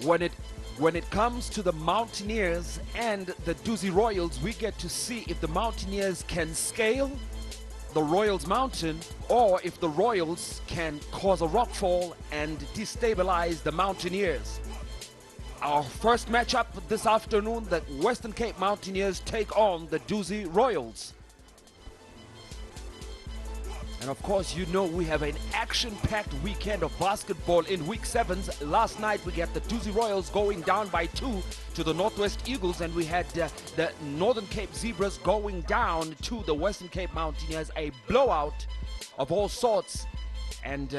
When it comes to the Mountaineers and the Duzi Royals, we get to see if the Mountaineers can scale the Royals mountain or if the Royals can cause a rockfall and destabilize the Mountaineers. Our first matchup this afternoon, the Western Cape Mountaineers take on the Duzi Royals. And of course, you know we have an action-packed weekend of basketball in Week 7. Last night we got the Duzi Royals going down by 2 to the Northwest Eagles, and we had the Northern Cape Zebras going down to the Western Cape Mountaineers, a blowout of all sorts. And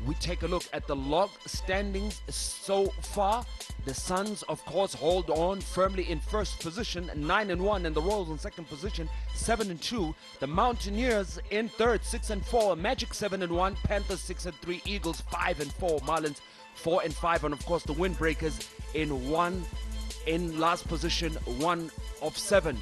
we take a look at the log standings so far. The Suns, of course, hold on firmly in first position, 9-1, and the Royals in second position, 7-2. The Mountaineers in third, 6-4. Magic 7-1, Panthers 6-3, Eagles 5-4, Marlins 4-5, and of course the Windbreakers in last position, 1 of 7.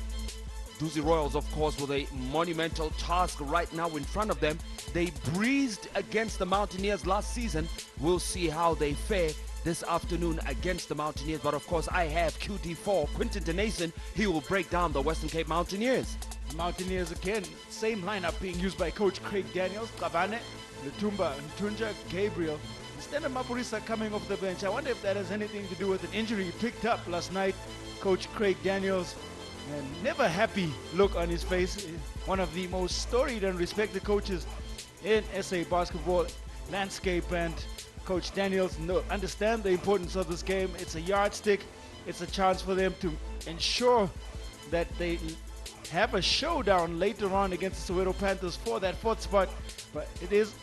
Duzi Royals, of course, with a monumental task right now in front of them. They breezed against the Mountaineers last season. We'll see how they fare this afternoon against the Mountaineers. But of course, I have QT4, Quinton Denason. He will break down the Western Cape Mountaineers. Mountaineers again, same lineup being used by Coach Craig Daniels, Kavane, Lutumba, Ntunja, Gabriel. Standard Mapurisa coming off the bench. I wonder if that has anything to do with an injury he picked up last night. Coach Craig Daniels, and never happy look on his face. One of the most storied and respected coaches in SA basketball landscape, and Coach Daniels understand the importance of this game. It's a yardstick. It's a chance for them to ensure that they have a showdown later on against the Soweto Panthers for that fourth spot. But it is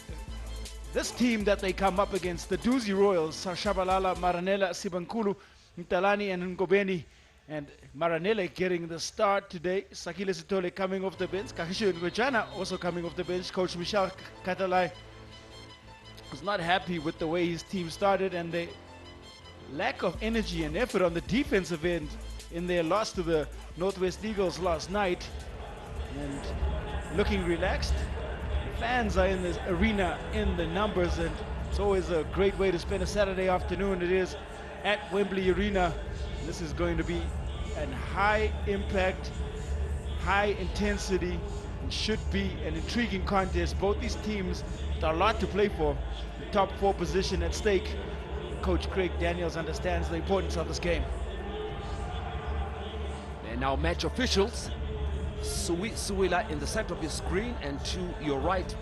this team that they come up against, the Duzi Royals, Shabalala, Maranela, Sibankulu, Mtalani, and Ngobeni. And Maranele getting the start today. Sakile Sitole coming off the bench. Kahisho Ngojana also coming off the bench. Coach Michel Katalai was not happy with the way his team started, and the lack of energy and effort on the defensive end in their loss to the Northwest Eagles last night. And looking relaxed. Fans are in this arena in the numbers, and it's always a great way to spend a Saturday afternoon. It is at Wembley Arena. This is going to be a high impact, high intensity, and should be an intriguing contest. Both these teams have a lot to play for. The top 4 position at stake. Coach Craig Daniels understands the importance of this game. And now match officials. Suwila in the center of your screen, and to your right,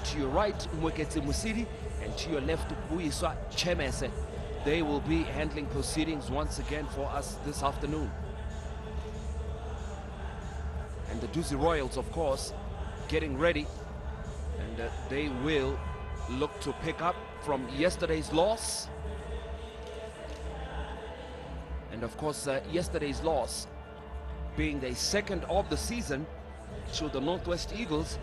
Mweketse Musidi, and to your left, Buyiswa Chemese. They will be handling proceedings once again for us this afternoon. And the Duzi Royals, of course, getting ready, and they will look to pick up from yesterday's loss. And of course, yesterday's loss being the second of the season to the Northwest Eagles.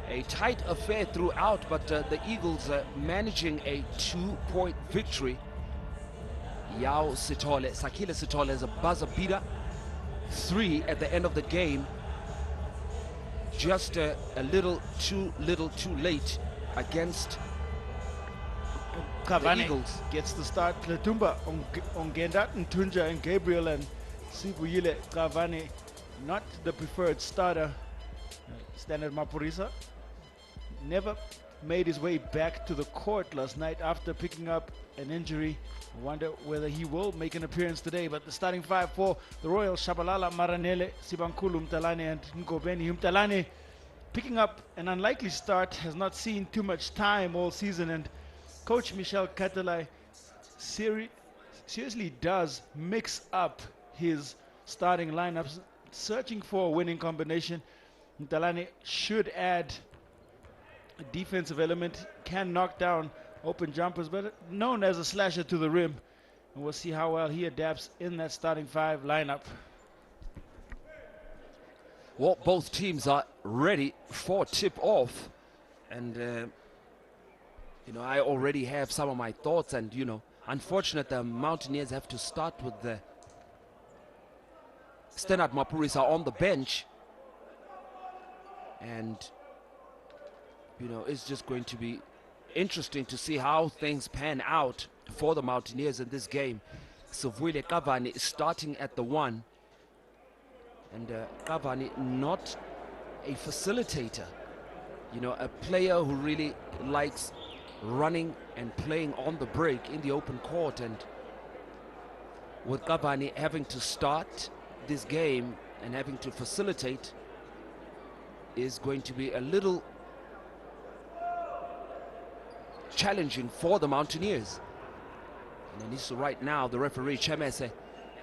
A tight affair throughout, but the Eagles managing a 2-point victory. Yao Sitole, Sakile Sitole is a buzzer beater. 3 at the end of the game. Just a little too late against Kavane the Eagles. Gets the start. Letumba, Ongenda, Ntunja, and Gabriel, and Sibuyile Kavane, not the preferred starter. Standard Mapurisa never made his way back to the court last night after picking up an injury. I wonder whether he will make an appearance today. But the starting 5 for the Royals: Shabalala, Maranele, Sibankulu, Mtalane, and Ngobeni. Mtalane picking up an unlikely start, has not seen too much time all season, and Coach Michel Katalai seriously does mix up his starting lineups, searching for a winning combination. Mtalane should add a defensive element, can knock down open jumpers, but known as a slasher to the rim. And we'll see how well he adapts in that starting 5 lineup. Well, both teams are ready for tip-off, and you know, I already have some of my thoughts, and you know, unfortunately the Mountaineers have to start with the Standard Mapurisa on the bench, and you know, it's just going to be interesting to see how things pan out for the Mountaineers in this game. Sivuile Kavani is starting at the 1. And Kavani, not a facilitator. You know, a player who really likes running and playing on the break in the open court. And with Kavani having to start this game and having to facilitate is going to be a little challenging for the Mountaineers. And this right now, the referee Chemese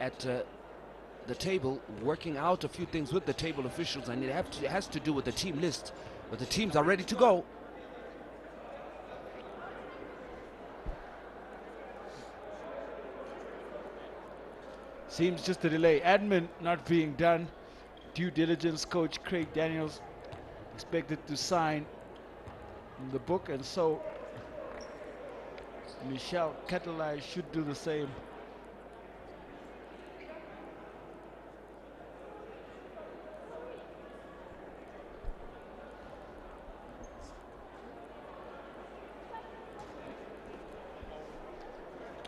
at the table, working out a few things with the table officials, and it has to do with the team list. But the teams are ready to go. Seems just a delay. Admin not being done. Due diligence. Coach Craig Daniels expected to sign the book, and so Michel Catalai should do the same.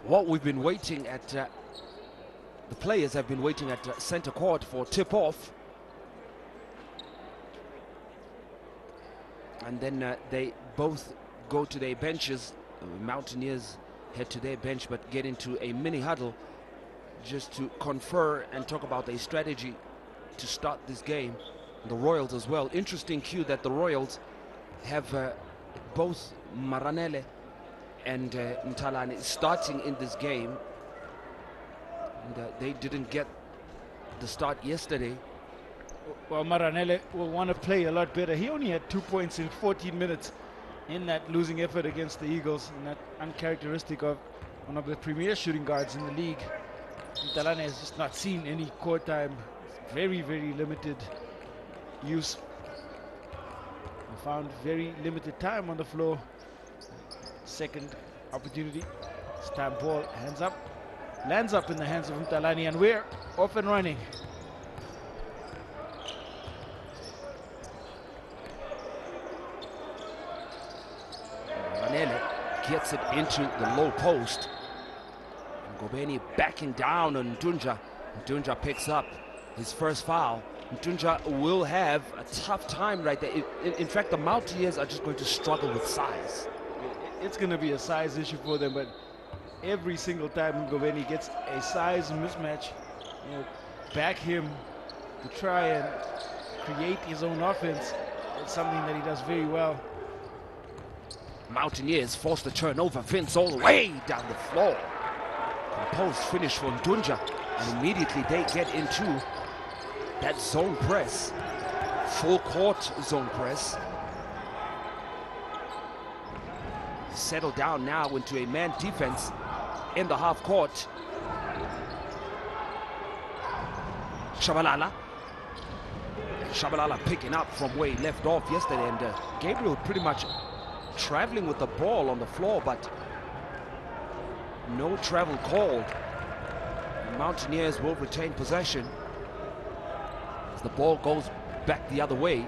What we've been waiting at, the players have been waiting at center court for tip-off. And then they both go to their benches. Mountaineers head to their bench but get into a mini huddle just to confer and talk about their strategy to start this game. The Royals as well. Interesting cue that the Royals have both Maranele and Mtalani starting in this game. And they didn't get the start yesterday. Well, Maranele will want to play a lot better. He only had 2 points in 14 minutes in that losing effort against the Eagles, and that uncharacteristic of one of the premier shooting guards in the league. Mtalani has just not seen any court time. Very, very limited use. I found very limited time on the floor. Second opportunity. This time ball hands up, lands up in the hands of Mtalani, and we're off and running. Gets it into the low post. And Ngobeni backing down on Ntunja. Ntunja picks up his first foul. Ntunja will have a tough time right there. In fact, the Mountaineers are just going to struggle with size. It's going to be a size issue for them, but every single time Ngobeni gets a size mismatch, you know, back him to try and create his own offense. It's something that he does very well. Mountaineers force the turnover. Vince all the way down the floor. Composed finish for Ntunja, and immediately they get into that zone press. Full court zone press. Settle down now into a man defense in the half court. Shabalala picking up from where he left off yesterday, and Gabriel pretty much traveling with the ball on the floor, but no travel called. The Mountaineers will retain possession as the ball goes back the other way.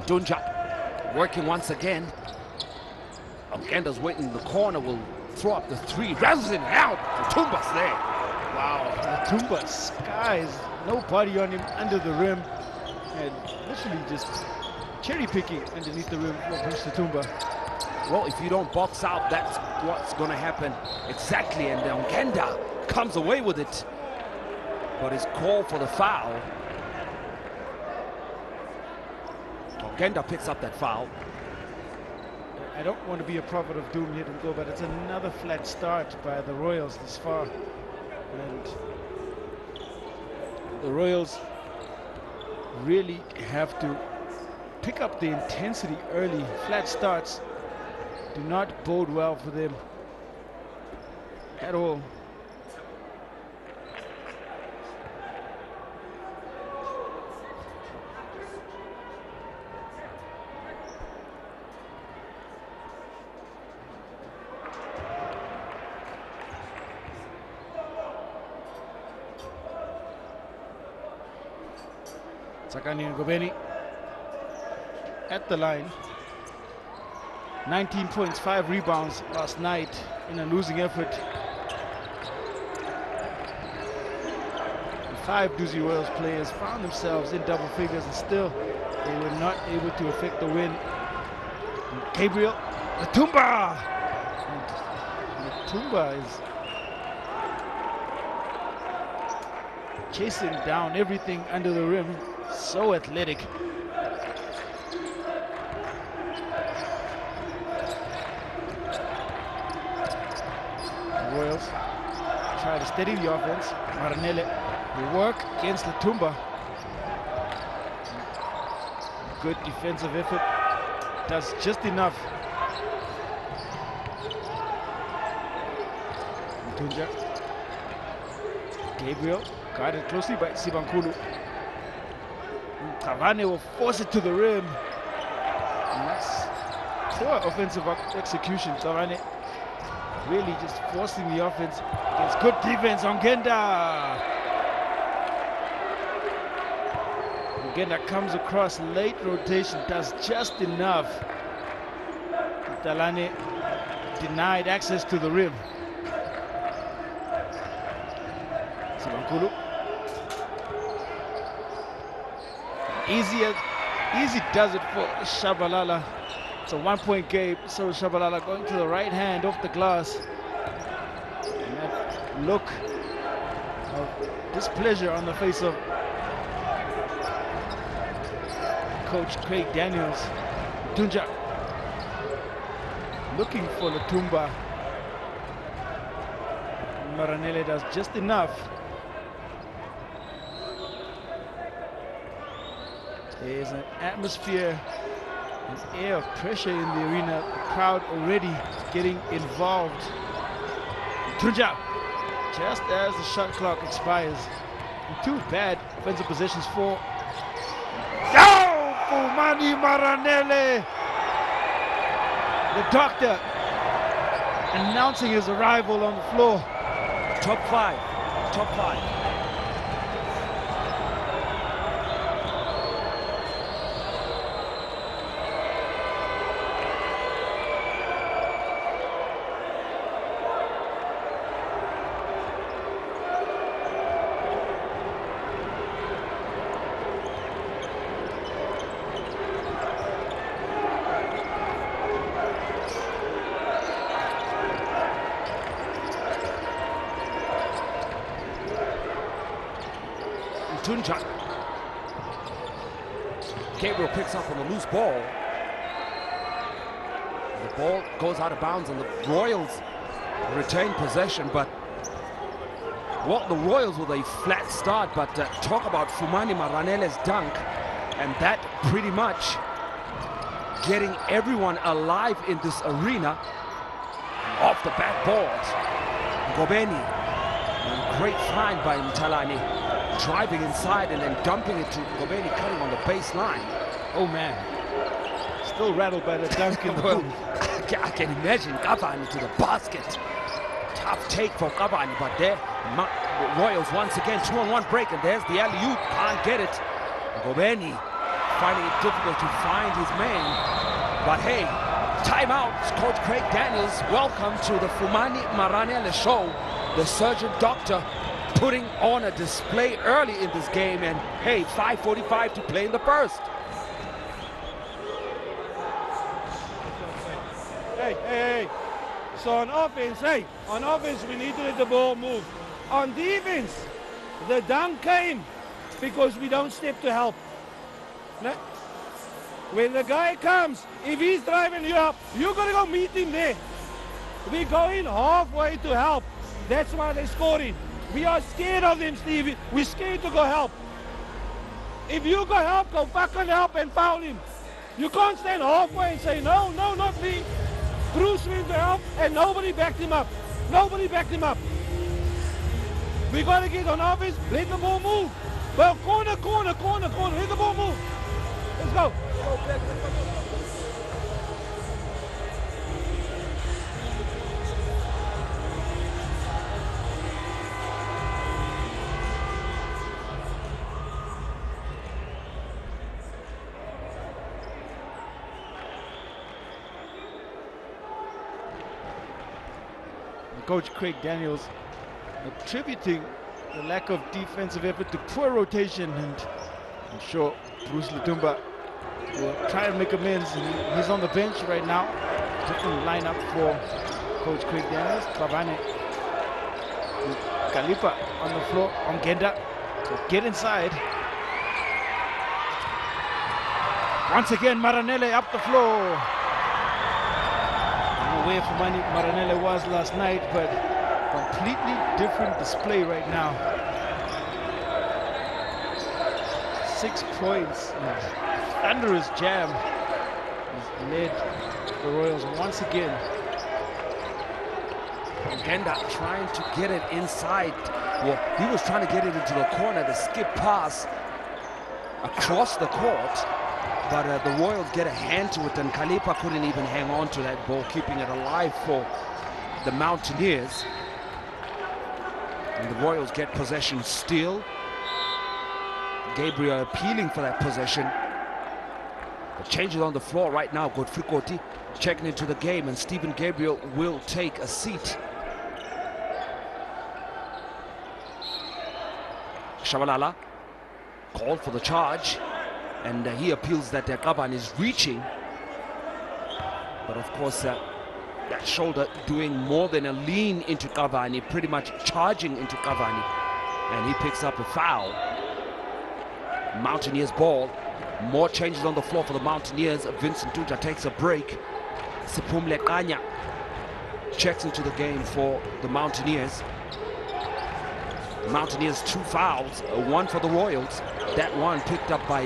Dunja working once again. Uganda's waiting in the corner, will throw up the three, rattles it out. Tumba's there. Wow, Tumba skies, no body on him under the rim, and literally just cherry picking underneath the rim for Bruce Tumba. Well, if you don't box out, that's what's going to happen exactly, and Uganda comes away with it, but is called for the foul. Uganda picks up that foul. I don't want to be a prophet of doom here and go, but it's another flat start by the Royals this far. And the Royals really have to pick up the intensity early. Flat starts do not bode well for them at all. Tsakani and Gobeni at the line. 19 points, 5 rebounds last night in a losing effort. 5 Duzi Royals players found themselves in double figures and still they were not able to affect the win. And Gabriel Latumba! And Latumba is chasing down everything under the rim. So athletic. The Royals try to steady the offense. Maranele will work against Latumba. Good defensive effort. Does just enough. Tunja. Gabriel guarded closely by Sibankulu. Cavani will force it to the rim. And that's poor offensive execution. Cavani really just forcing the offense against good defense on Genda. Genda comes across late rotation, does just enough. Talane denied access to the rim. Sibankulu. Easy does it for Shabalala. It's a 1-point game, so Shabalala going to the right hand off the glass. And that look of displeasure on the face of Coach Craig Daniels. Tunja looking for Latumba. Maranele does just enough. There's an atmosphere, an air of pressure in the arena. The crowd already getting involved. Tunja, just as the shot clock expires. And 2 bad offensive possessions for Fumani Maranele. The doctor announcing his arrival on the floor. Top 5. Top 5. Tunja. Gabriel picks up on the loose ball. The ball goes out of bounds and the Royals retain possession, but well, the Royals with a flat start, but talk about Fumani Maranele's dunk, and that pretty much getting everyone alive in this arena. Off the backboard, Gobeni, great find by Mtalani. Driving inside and then dumping it to Gobeni, cutting on the baseline. Oh man, still rattled by the dunk in the well, booth. I can imagine Cavani to the basket. Tough take for Cavani, but there, Royals once again, 2-on-1 break, and there's the alley-oop, can't get it. Gobeni finding it difficult to find his man, but hey, timeout. Coach Craig Daniels, welcome to the Fumani Maranele show. The surgeon doctor putting on a display early in this game, and hey, 5:45 to play in the first. Hey. So on offense, we need to let the ball move. On defense, the dunk came because we don't step to help. When the guy comes, if he's driving you up, you gotta go meet him there. We're going halfway to help. That's why they're scoring. We are scared of them, Stevie. We're scared to go help. If you go help, go fucking help and foul him. You can't stand halfway and say, no, not me. Bruce went to help and nobody backed him up. Nobody backed him up. We got to get on offense, let the ball move. Well, corner, let the ball move. Let's go. Coach Craig Daniels attributing the lack of defensive effort to poor rotation, and I'm sure Bruce Lutumba will try and make amends. And he's on the bench right now. Different lineup for Coach Craig Daniels. Clavane with Kalipa on the floor. Ongenda to get inside. Once again, Maranele up the floor. Where for money Maranele was last night, but completely different display right now. 6 points. Thunderous jam has led the Royals once again. Ongenda trying to get it inside. Well, he was trying to get it into the corner, the skip pass across the court. But the Royals get a hand to it, and Kalipa couldn't even hang on to that ball, keeping it alive for the Mountaineers. And the Royals get possession still. Gabriel appealing for that possession. The changes on the floor right now. Godfrey Koti checking into the game, and Stephen Gabriel will take a seat. Shabalala called for the charge. And he appeals that Kaban is reaching. But of course, that shoulder doing more than a lean into Cavani, pretty much charging into Cavani. And he picks up a foul. Mountaineers ball. More changes on the floor for the Mountaineers. Vincent Tuja takes a break. Sipumle Kanya checks into the game for the Mountaineers. Mountaineers 2 fouls, 1 for the Royals. That one picked up by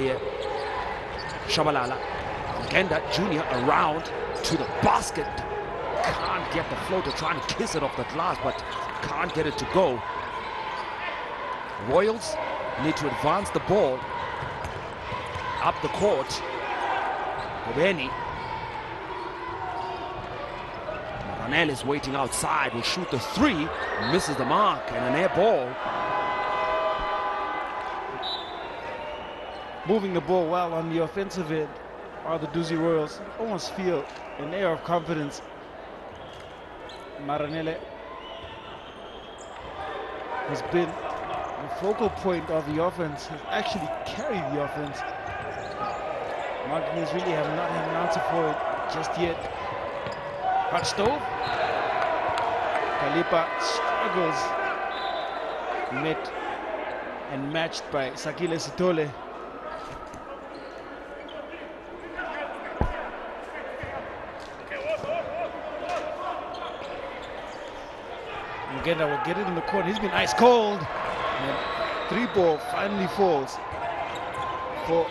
Shabalala. Ongenda Jr. around to the basket. Can't get the floater, trying to kiss it off the glass, but can't get it to go. Royals need to advance the ball up the court. Obeni. Maranel is waiting outside, will shoot the 3, misses the mark, and an air ball. Moving the ball well on the offensive end are the Duzi Royals. Almost feel an air of confidence. Maranele has been the focal point of the offense, has actually carried the offense. Mountaineers really have not had an answer for it just yet. Hot stove. Kalipa struggles. Met and matched by Sakile Sitole. Ongenda will get it in the corner. He's been ice cold. And 3 ball finally falls for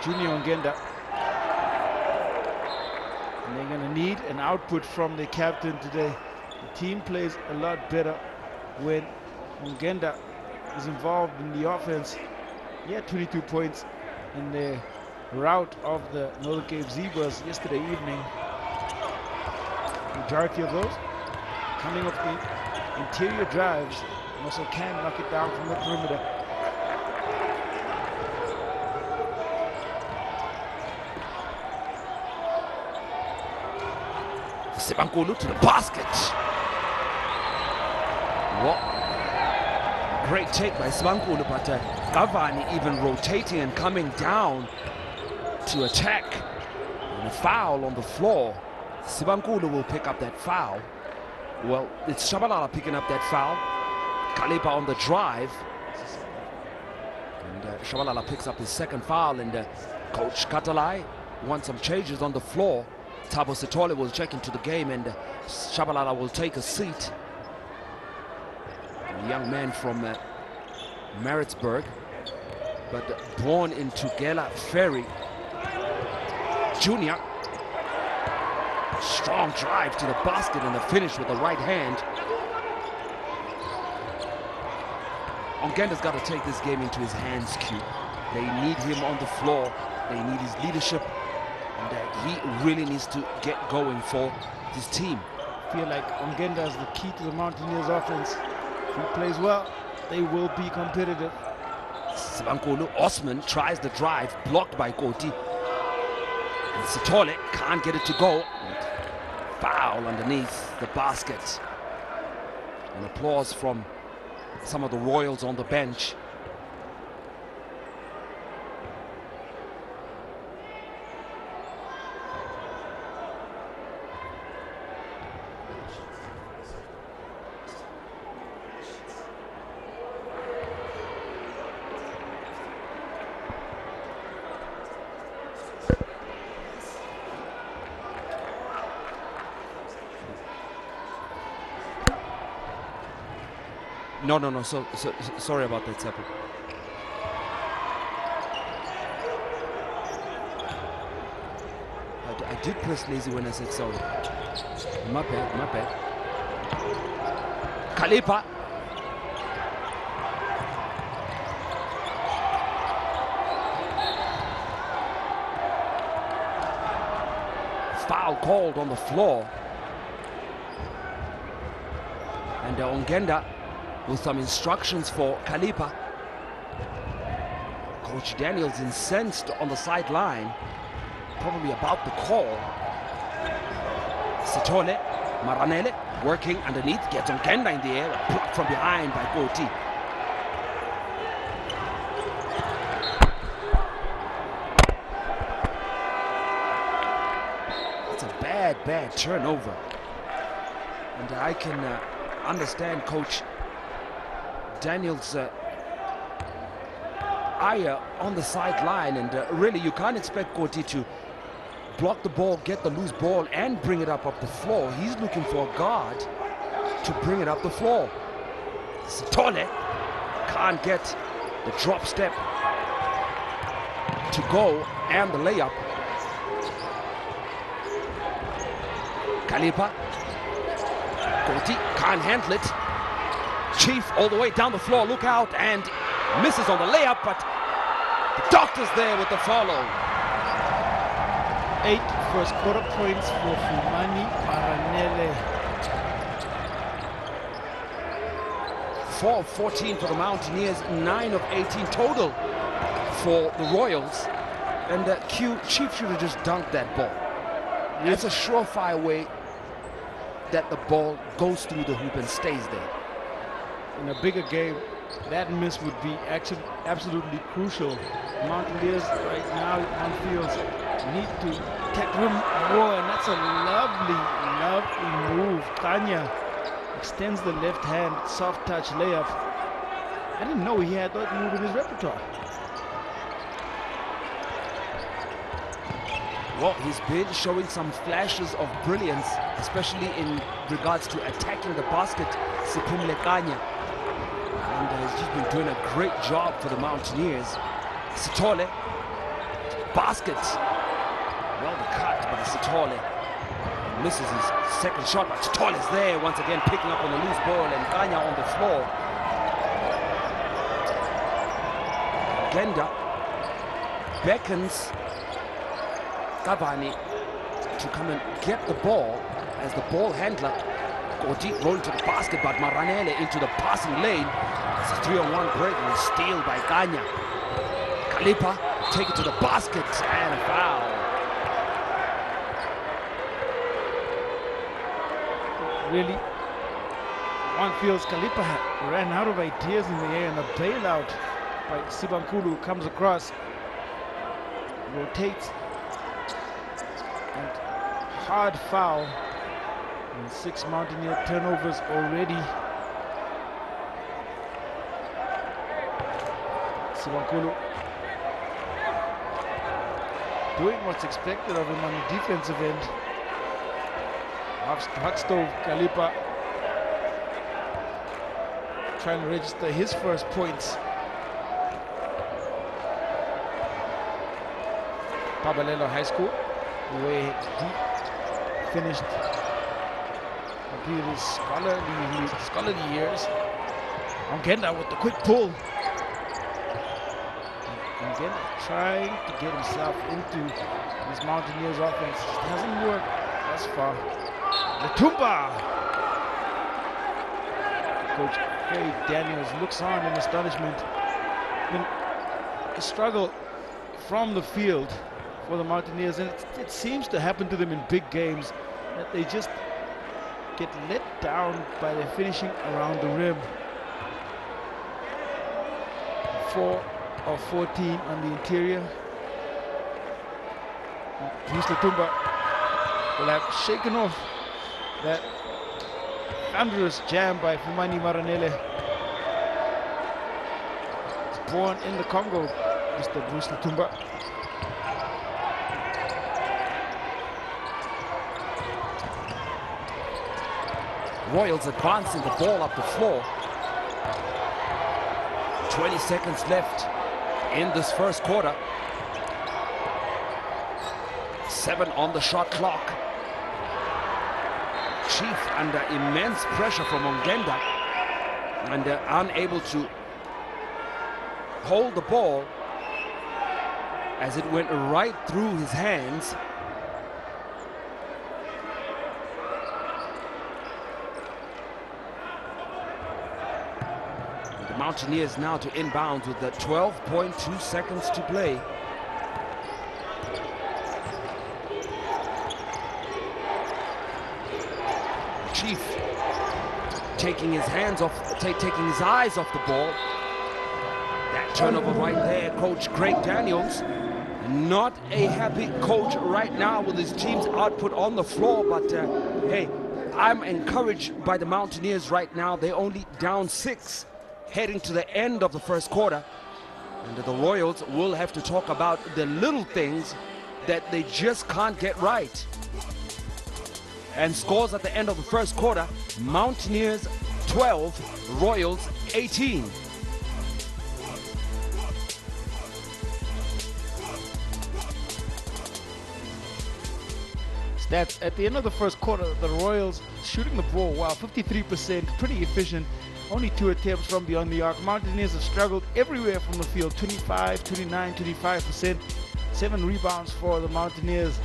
Junior Ongenda. And they're going to need an output from the captain today. The team plays a lot better when Ongenda is involved in the offense. He had 22 points in the rout of the Northern Cape Zebras yesterday evening. Majority of those coming off the interior drives, and also can knock it down from the perimeter. Sibankulu to the basket. What great take by Sibankulu, but Cavani even rotating and coming down to attack. And a foul on the floor. Sibankulu will pick up that foul. Well, it's Shabalala picking up that foul. Kalipa on the drive. And Shabalala picks up his 2nd foul, and Coach Katalai wants some changes on the floor. Thabo Sitole will check into the game, and Shabalala will take a seat. A young man from Maritzburg, but born in Tugela Ferry. Junior. Strong drive to the basket and the finish with the right hand. Ongenda's got to take this game into his hands, Q. They need him on the floor. They need his leadership. And he really needs to get going for his team. I feel like Ongenda is the key to the Mountaineers offense. If he plays well, they will be competitive. Sibankulu Osman tries the drive, blocked by Koti. And Sitole can't get it to go. Foul underneath the basket. And applause from some of the Royals on the bench. No. So sorry about that, Seppo. I did press lazy when I said sorry. My bad. Khalipa. Foul called on the floor. And Ongenda with some instructions for Khalipa. Coach Daniels incensed on the sideline, probably about the call. Sithole, Maranele working underneath, gets Ongenda in the air, blocked from behind by Koti. It's a bad turnover. And I can understand Coach Daniels' ire on the sideline, and really you can't expect Koti to block the ball, get the loose ball and bring it up the floor. He's looking for a guard to bring it up the floor. Sithole can't get the drop step to go and the layup. Khalipa, Koti can't handle it. Chief all the way down the floor, look out, and misses on the layup, but the doctor's there with the follow. 8 first quarter points for Fumani Maranele. 4 of 14 for the Mountaineers, 9 of 18 total for the Royals. And Chief should have just dunked that ball. It's a surefire way that the ball goes through the hoop and stays there. In a bigger game, that miss would be actually absolutely crucial. Mountaineers right now on fields need to attack him more, and that's a lovely move. Kanya extends the left hand, soft touch layup. I didn't know he had that move in his repertoire. Well, he's been showing some flashes of brilliance, especially in regards to attacking the basket, Sipumle Kanya. And he's just been doing a great job for the Mountaineers. Sithole, basket. Well, the cut by Sithole. Misses his second shot, but Sithole is there once again, picking up on the loose ball, and Kanya on the floor. Genda beckons Cavani to come and get the ball as the ball handler Koti rolling to the basket, but Maranele into the passing lane. It's a 3-on-1 break and a steal by Kanya. Khalipa take it to the basket and a foul. Really, one feels Khalipa ran out of ideas in the air, and a bailout by Sibankulu comes across, rotates, and hard foul. And 6 Mountaineer turnovers already. Sibankulu doing what's expected of him on the defensive end. Hot stove Khalipa trying to register his first points. Pabalelo High School, where he finished his scholarly years. Ongenda with the quick pull. Ongenda trying to get himself into this Mountaineers offense. It hasn't worked thus far. Latumba! Coach Craig Daniels looks on in astonishment. Been a struggle from the field for the Mountaineers, and it seems to happen to them in big games, that they just get let down by their finishing around the rim. 4 of 14 on the interior. Duzi will have shaken off that thunderous jam by Fumani Maranele. Born in the Congo, Mr. Bruce Lutumba. Royals advancing the ball up the floor. 20 seconds left in this first quarter. 7 on the shot clock. Chief under immense pressure from Ongenda and unable to hold the ball as it went right through his hands. The Mountaineers now to inbound with the 12.2 seconds to play. Chief taking his hands off, taking his eyes off the ball. That turnover right there, Coach Craig Daniels. Not a happy coach right now with his team's output on the floor, but hey, I'm encouraged by the Mountaineers right now. They're only down 6 heading to the end of the first quarter. And the Royals will have to talk about the little things that they just can't get right. And scores at the end of the first quarter: Mountaineers 12, Royals 18. Stats at the end of the first quarter: the Royals shooting the ball, wow, 53%, pretty efficient. Only 2 attempts from beyond the arc. Mountaineers have struggled everywhere from the field: 25, 29, 25%. 7 rebounds for the Mountaineers.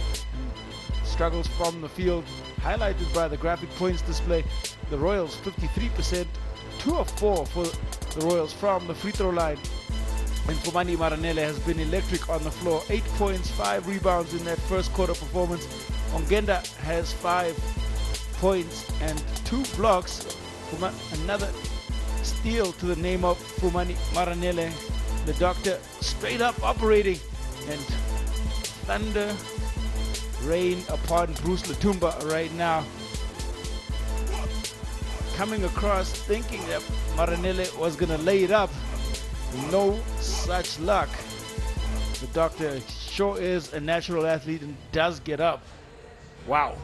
Struggles from the field, highlighted by the graphic points display. The Royals 53%, 2 of 4 for the Royals from the free throw line. And Fumani Maranele has been electric on the floor. 8 points, 5 rebounds in that first quarter performance. Ongenda has 5 points and 2 blocks. Another steal to the name of Fumani Maranele. The doctor straight up operating, and thunder rain upon Bruce Lutumba right now. Coming across thinking that Maranele was going to lay it up. No such luck. The doctor sure is a natural athlete and does get up. Wow.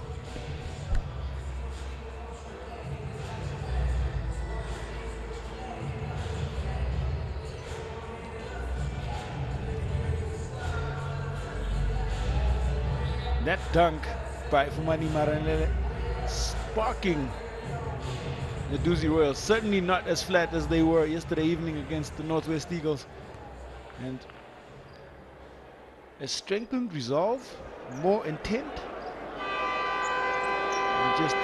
That dunk by Fumani Maranele sparking the Duzi Royals. Certainly not as flat as they were yesterday evening against the Northwest Eagles. And a strengthened resolve, more intent, and just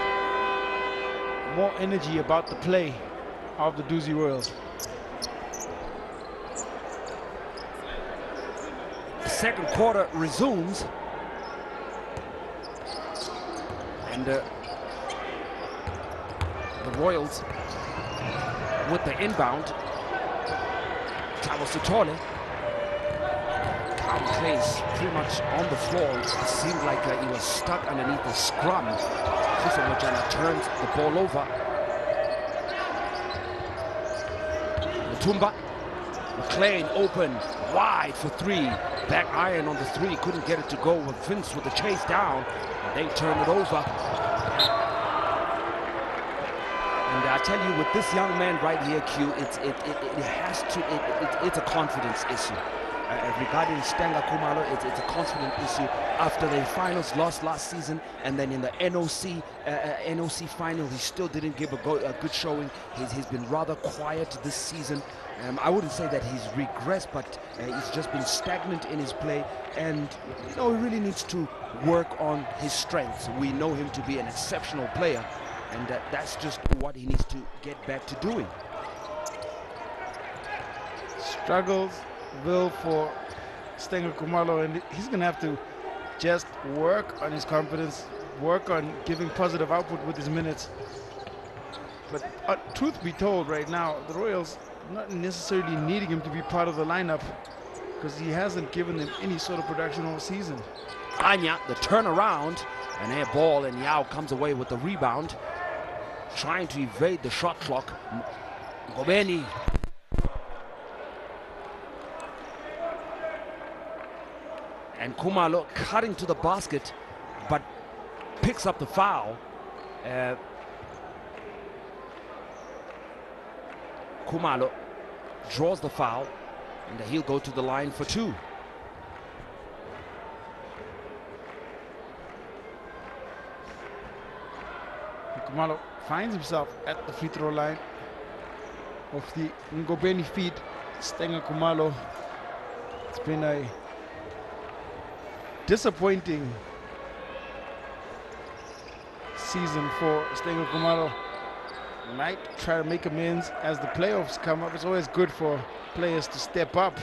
more energy about the play of the Duzi Royals. The second quarter resumes. And the Royals with the inbound. Tawasutole. Calvin Clay's pretty much on the floor. It seemed like he was stuck underneath the scrum. Mojana turns the ball over. Lutumba. McLean open, wide for 3. Back iron on the 3, couldn't get it to go. With Vince with the chase down. They turn it over. And I tell you, with this young man right here, Q, it's a confidence issue. Regarding Stenga Kumalo, it's a confidence issue after the finals loss last season, and then in the NOC final, he still didn't give a good showing. He's been rather quiet this season. I wouldn't say that he's regressed, but he's just been stagnant in his play, and you know, he really needs to work on his strengths. We know him to be an exceptional player, and that's just what he needs to get back to doing. Struggles will for Stenga Kumalo, and he's going to have to just work on his confidence. work on giving positive output with his minutes. But truth be told, right now, the Royals not necessarily needing him to be part of the lineup because he hasn't given them any sort of production all season. Anya, the turnaround, an air ball, and Yao comes away with the rebound, trying to evade the shot clock. Ngobeni. And Kumalo cutting to the basket, but picks up the foul. Kumalo draws the foul, and he'll go to the line for two. Kumalo finds himself at the free throw line of the Ngobeni feed. Stenga Kumalo. It's been a disappointing season for Stenga Kumalo. Might try to make amends as the playoffs come up. It's always good for players to step up.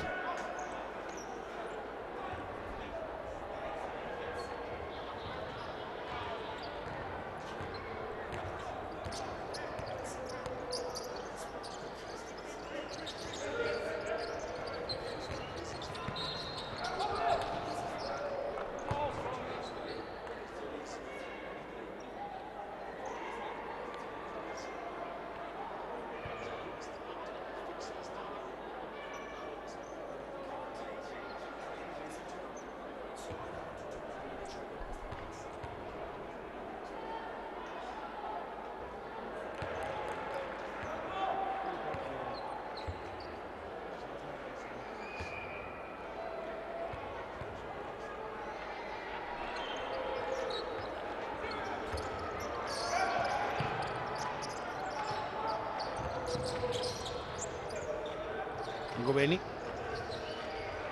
Ngobeni.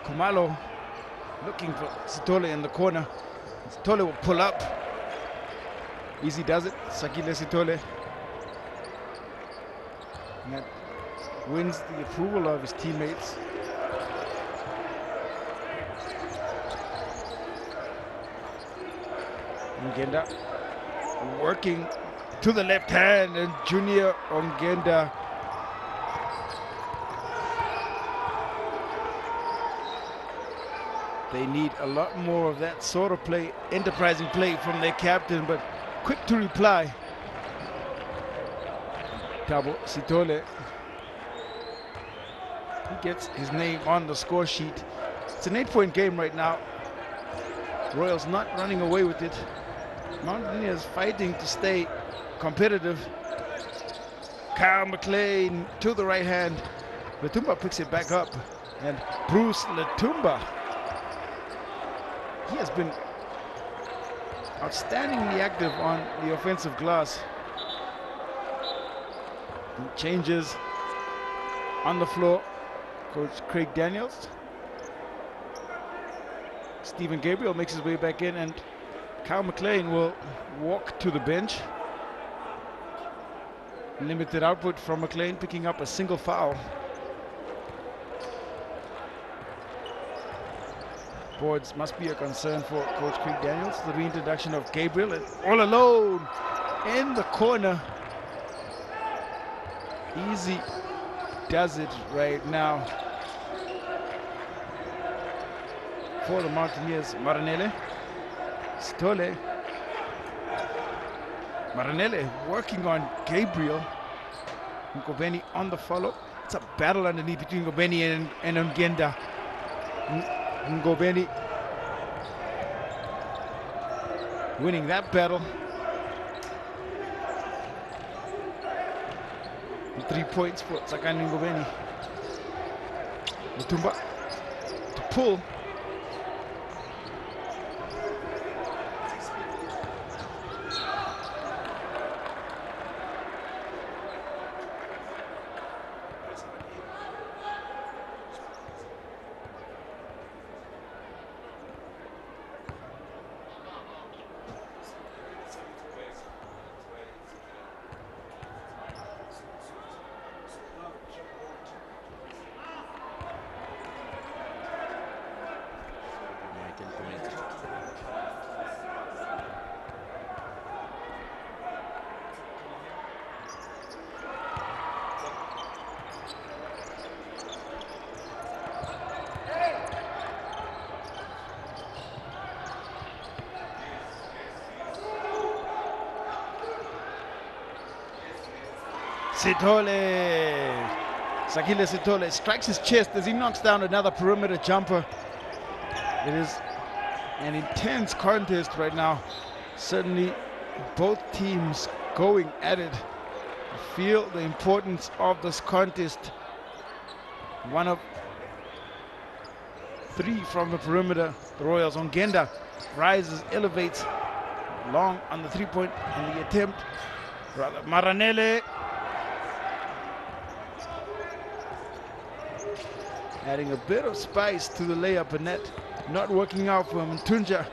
Kumalo looking for Sitole in the corner. Sitole will pull up. Easy does it. Sakile Sitole. And that wins the approval of his teammates. Ongenda working to the left hand, and Junior Ongenda they need a lot more of that sort of play, enterprising play from their captain, but quick to reply. Tabo Sitole, he gets his name on the score sheet. It's an 8-point game right now. Royals not running away with it. Mountaineers fighting to stay competitive. Kyle McLean to the right hand. Latumba picks it back up, and Bruce Latumba, he has been outstandingly active on the offensive glass. He changes on the floor. Coach Craig Daniels. Stephen Gabriel makes his way back in, and Kyle McLean will walk to the bench. Limited output from McLean, picking up a single foul. Boards must be a concern for Coach Craig Daniels. The reintroduction of Gabriel, and all alone in the corner. Easy does it right now for the Mountaineers. Maranele, Stole, Maranele working on Gabriel. Ngobeni on the follow. It's a battle underneath between Ngobeni and Ongenda. Ngobeni winning that battle. 3 points for Tsakani Ngobeni. Mutumba to pull. Sithole. Sakile Sithole strikes his chest as he knocks down another perimeter jumper. It is an intense contest right now. Certainly both teams going at it. I feel the importance of this contest. One of three from the perimeter. The Royals. Ongenda rises, elevates, long on the three-point and the attempt. Rather, Maranele adding a bit of spice to the layup, and that not working out for Mtunja.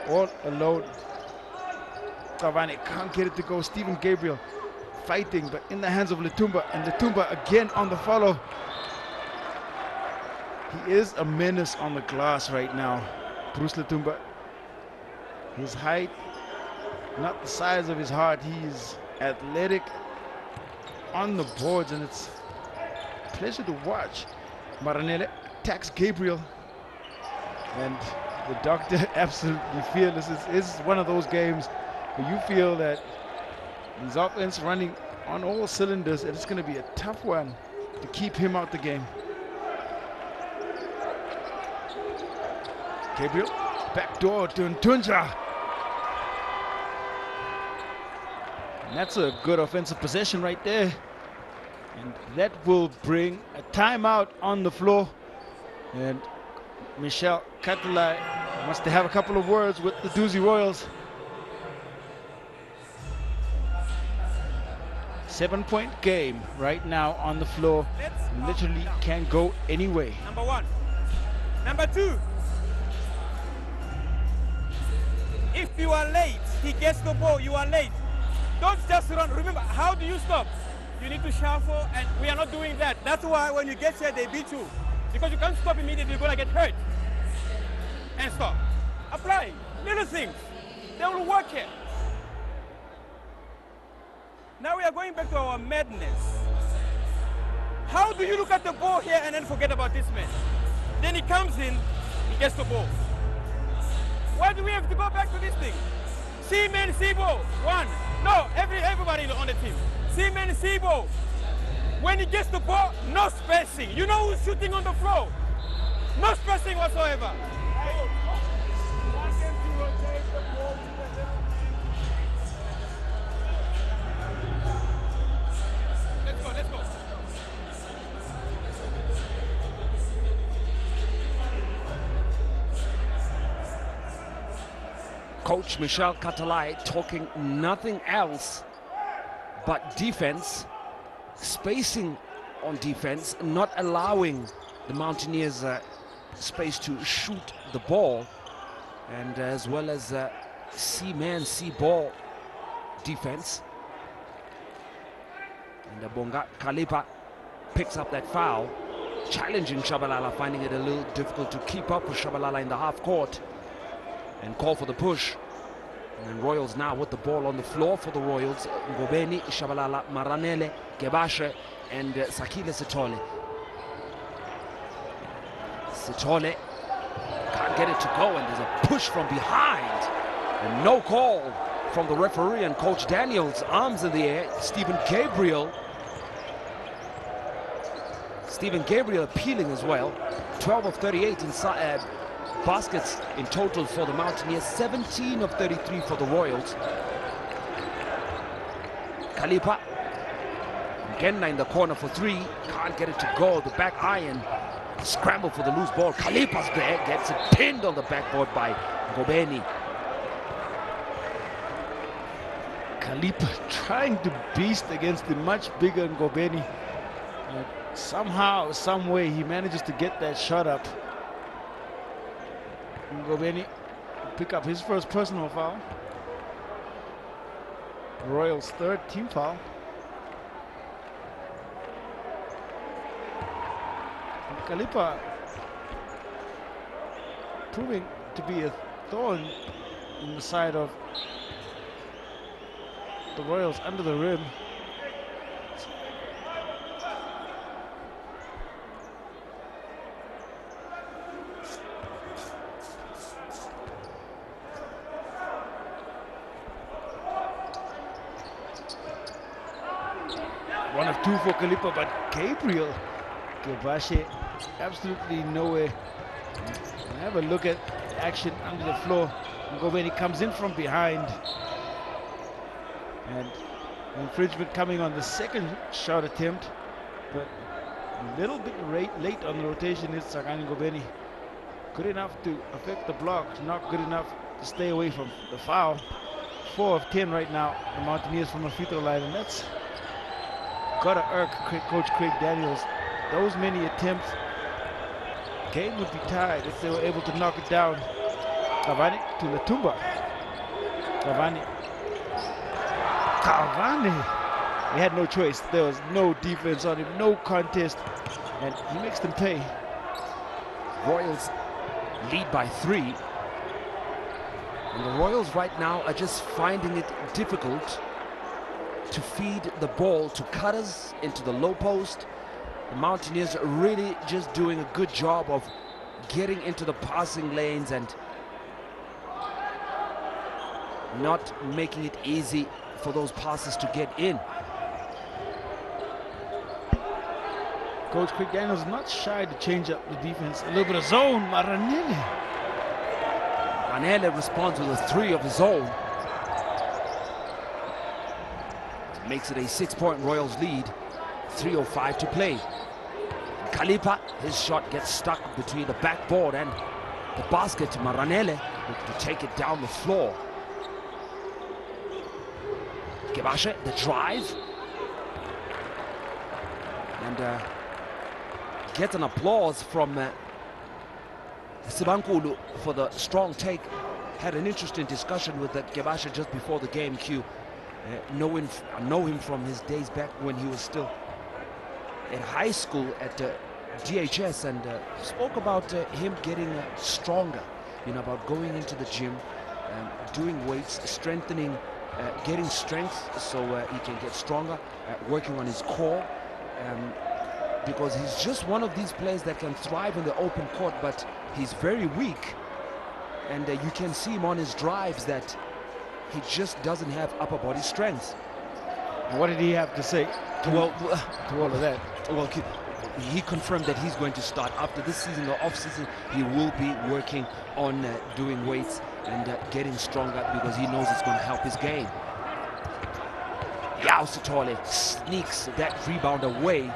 All alone. Cavani can't get it to go. Stephen Gabriel fighting, but in the hands of Letumba, and Letumba again on the follow. He is a menace on the glass right now, Bruce Letumba. His height, not the size of his heart. He's athletic on the boards, and it's a pleasure to watch. Maranele attacks Gabriel, and the doctor absolutely fearless. This is one of those games where you feel that his offense running on all cylinders, and it's going to be a tough one to keep him out the game. Gabriel, backdoor to Ntunja. And that's a good offensive possession right there. And that will bring a timeout on the floor. And Michelle Katalai wants to have a couple of words with the Duzi Royals. 7-point game right now on the floor. Literally can go any way. Number one. Number two. If you are late, he gets the ball, you are late. Don't just run. Remember, how do you stop? You need to shuffle, and we are not doing that. That's why when you get here, they beat you. Because you can't stop immediately, you're going to get hurt. And stop. Apply. Little things. They will work here. Now we are going back to our madness. How do you look at the ball here and then forget about this man? Then he comes in, he gets the ball. Why do we have to go back to this thing? C-man, C-ball, one. No, everybody on the team. C-man, C-ball. When he gets the ball, no spacing. You know who's shooting on the floor? No spacing whatsoever. Let's go, let's go. Coach Michelle Katalai talking nothing else but defense, spacing on defense, not allowing the Mountaineers space to shoot the ball, and as well as C-man, C-ball defense. And Bonga Kalipa picks up that foul, challenging Shabalala, finding it a little difficult to keep up with Shabalala in the half court, and call for the push. And Royals now with the ball on the floor for the Royals. Ngobeni, Shabalala, Maranele, Gebashe, and Sakile Sithole. Sithole can't get it to go, and there's a push from behind. And no call from the referee, and Coach Daniels, arms in the air. Stephen Gabriel appealing as well. 12 of 38 inside. Baskets in total for the Mountaineers, 17 of 33 for the Royals. Kalipa, Genna in the corner for three, can't get it to go. The back iron, scramble for the loose ball. Kalipa's there, gets it pinned on the backboard by Ngobeni. Kalipa trying to beast against the much bigger Ngobeni. Somehow, some way, he manages to get that shot up. Ngobeni pick up his first personal foul. Royals' third team foul. Kalipa proving to be a thorn in the side of the Royals under the rim. 1 of 2 for Kalipa, but Gabriel Gebashe absolutely nowhere. Have a look at the action under the floor. Ngobeni comes in from behind. And infringement coming on the second shot attempt, but a little bit late on the rotation is Sakani Ngobeni. Good enough to affect the block, not good enough to stay away from the foul. 4 of 10 right now, the Mountaineers from the free throw line, and that's gotta irk Coach Craig Daniels. Those many attempts, game would be tied if they were able to knock it down. Cavani to Latumba. Cavani. He had no choice. There was no defense on him, no contest, and he makes them pay. Royals lead by 3. And the Royals right now are just finding it difficult to feed the ball to cutters into the low post. The Mountaineers are really just doing a good job of getting into the passing lanes and not making it easy for those passes to get in. Coach Craig Daniels not shy to change up the defense. A little bit of zone. Maranele responds with a 3 of his own. Makes it a 6-point Royals lead. 3:05 to play. Kalipa, his shot gets stuck between the backboard and the basket. Maranele to take it down the floor. Gebashe, the drive. And gets an applause from Sibankulu for the strong take. Had an interesting discussion with Gebashe just before the game, Q. I know him from his days back when he was still at high school at DHS, and spoke about him getting stronger, about going into the gym, doing weights, strengthening, getting strength so he can get stronger, working on his core, because he's just one of these players that can thrive in the open court, but he's very weak, and you can see him on his drives that he just doesn't have upper body strength. And what did he have to say to all of that? Well, he confirmed that he's going to start after this season, the off-season. He will be working on doing weights and getting stronger, because he knows it's going to help his game. Yao Sitole sneaks that rebound away.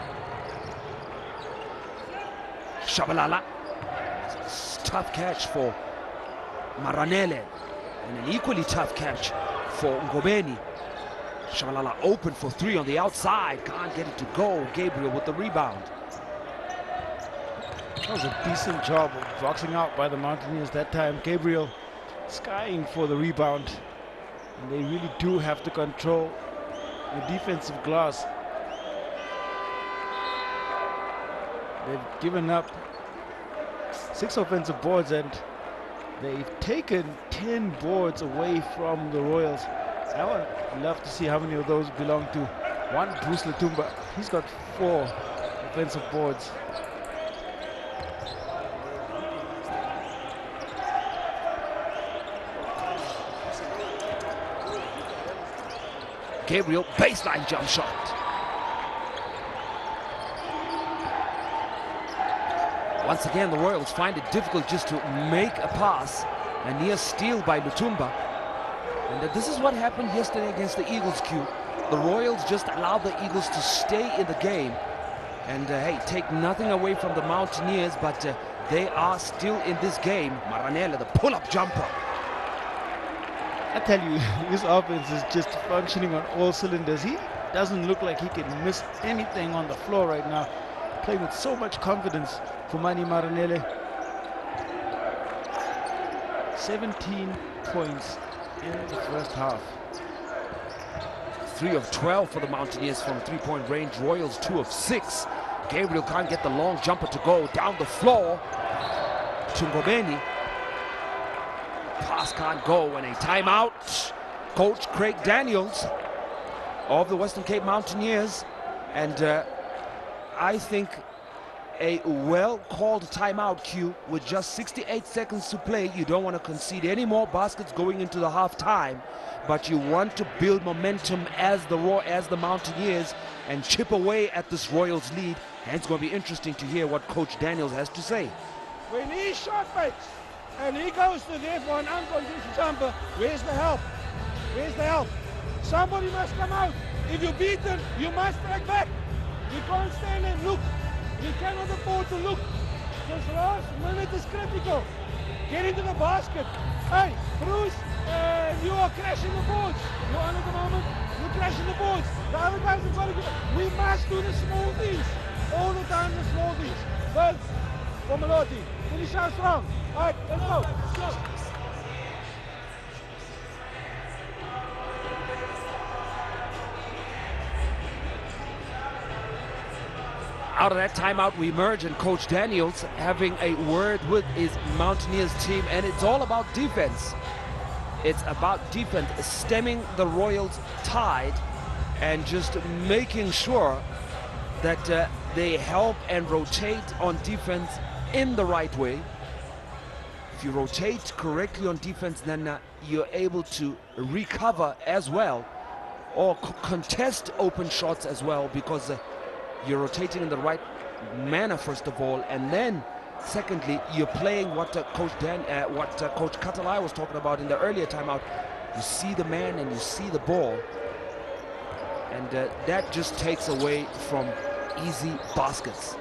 Shabalala, tough catch for Maranele, and an equally tough catch for Ngobeni. Shabalala open for 3 on the outside, can't get it to go. Gabriel with the rebound. That was a decent job of boxing out by the Mountaineers that time. Gabriel skying for the rebound, and they really do have to control the defensive glass. They've given up 6 offensive boards, and they've taken 10 boards away from the Royals. I would love to see how many of those belong to one Bruce Latumba. He's got 4 offensive boards. Gabriel, baseline jump shot. Once again, the Royals find it difficult just to make a pass. A near steal by Lutumba. And this is what happened yesterday against the Eagles, Q. The Royals just allowed the Eagles to stay in the game. And, hey, take nothing away from the Mountaineers, but they are still in this game. Maranele, the pull-up jumper. I tell you, his offense is just functioning on all cylinders. He doesn't look like he can miss anything on the floor right now. Playing with so much confidence for Mani Maranele. 17 points in the first half. 3 of 12 for the Mountaineers from 3-point range. Royals 2 of 6. Gabriel can't get the long jumper to go down the floor to Ngobeni. Pass can't go, and a timeout. Coach Craig Daniels of the Western Cape Mountaineers. And I think a well-called timeout, Q, with just 68 seconds to play. You don't want to concede any more baskets going into the half-time, but you want to build momentum as the Mountaineers and chip away at this Royals lead. And it's going to be interesting to hear what Coach Daniels has to say. When he shot fakes and he goes to there for an unconditional jumper, where's the help? Where's the help? Somebody must come out. If you're beaten, you must strike back. You can't stand and look. You cannot afford to look. This last minute is critical. Get into the basket. Hey, Bruce, you are crashing the boards. You're on at the moment. You're crashing the boards. The other guys have got to go. We must do the small things. All the time, the small things. But for Melody, finish out strong. All right, let's go. Let's go. Out of that timeout we emerge, and Coach Daniels having a word with his Mountaineers team, and it's all about defense. It's about defense, stemming the Royals' tide and just making sure that they help and rotate on defense in the right way. If you rotate correctly on defense, then you're able to recover as well, or contest open shots as well, because you're rotating in the right manner first of all, and then secondly you're playing what Coach Katalai was talking about in the earlier timeout. You see the man and you see the ball, and that just takes away from easy baskets.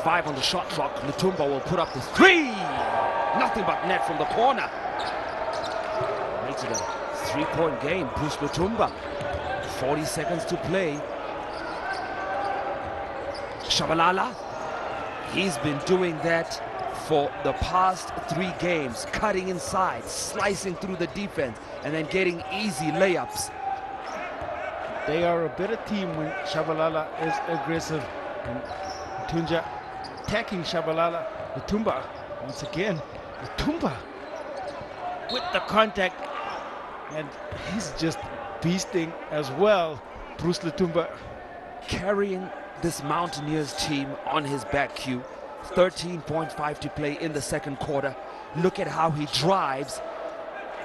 Five on the shot clock. Lutumba will put up the three. Nothing but net from the corner. Makes it a three-point game. Bruce Lutumba. 40 seconds to play. Shabalala. He's been doing that for the past 3 games. Cutting inside, slicing through the defense, and then getting easy layups. They are a better team when Shabalala is aggressive. And Tunja attacking Shabalala. Lutumba, once again, Lutumba with the contact, and he's just beasting as well. Bruce Lutumba carrying this Mountaineers team on his back, Q. 13.5 to play in the second quarter. Look at how he drives,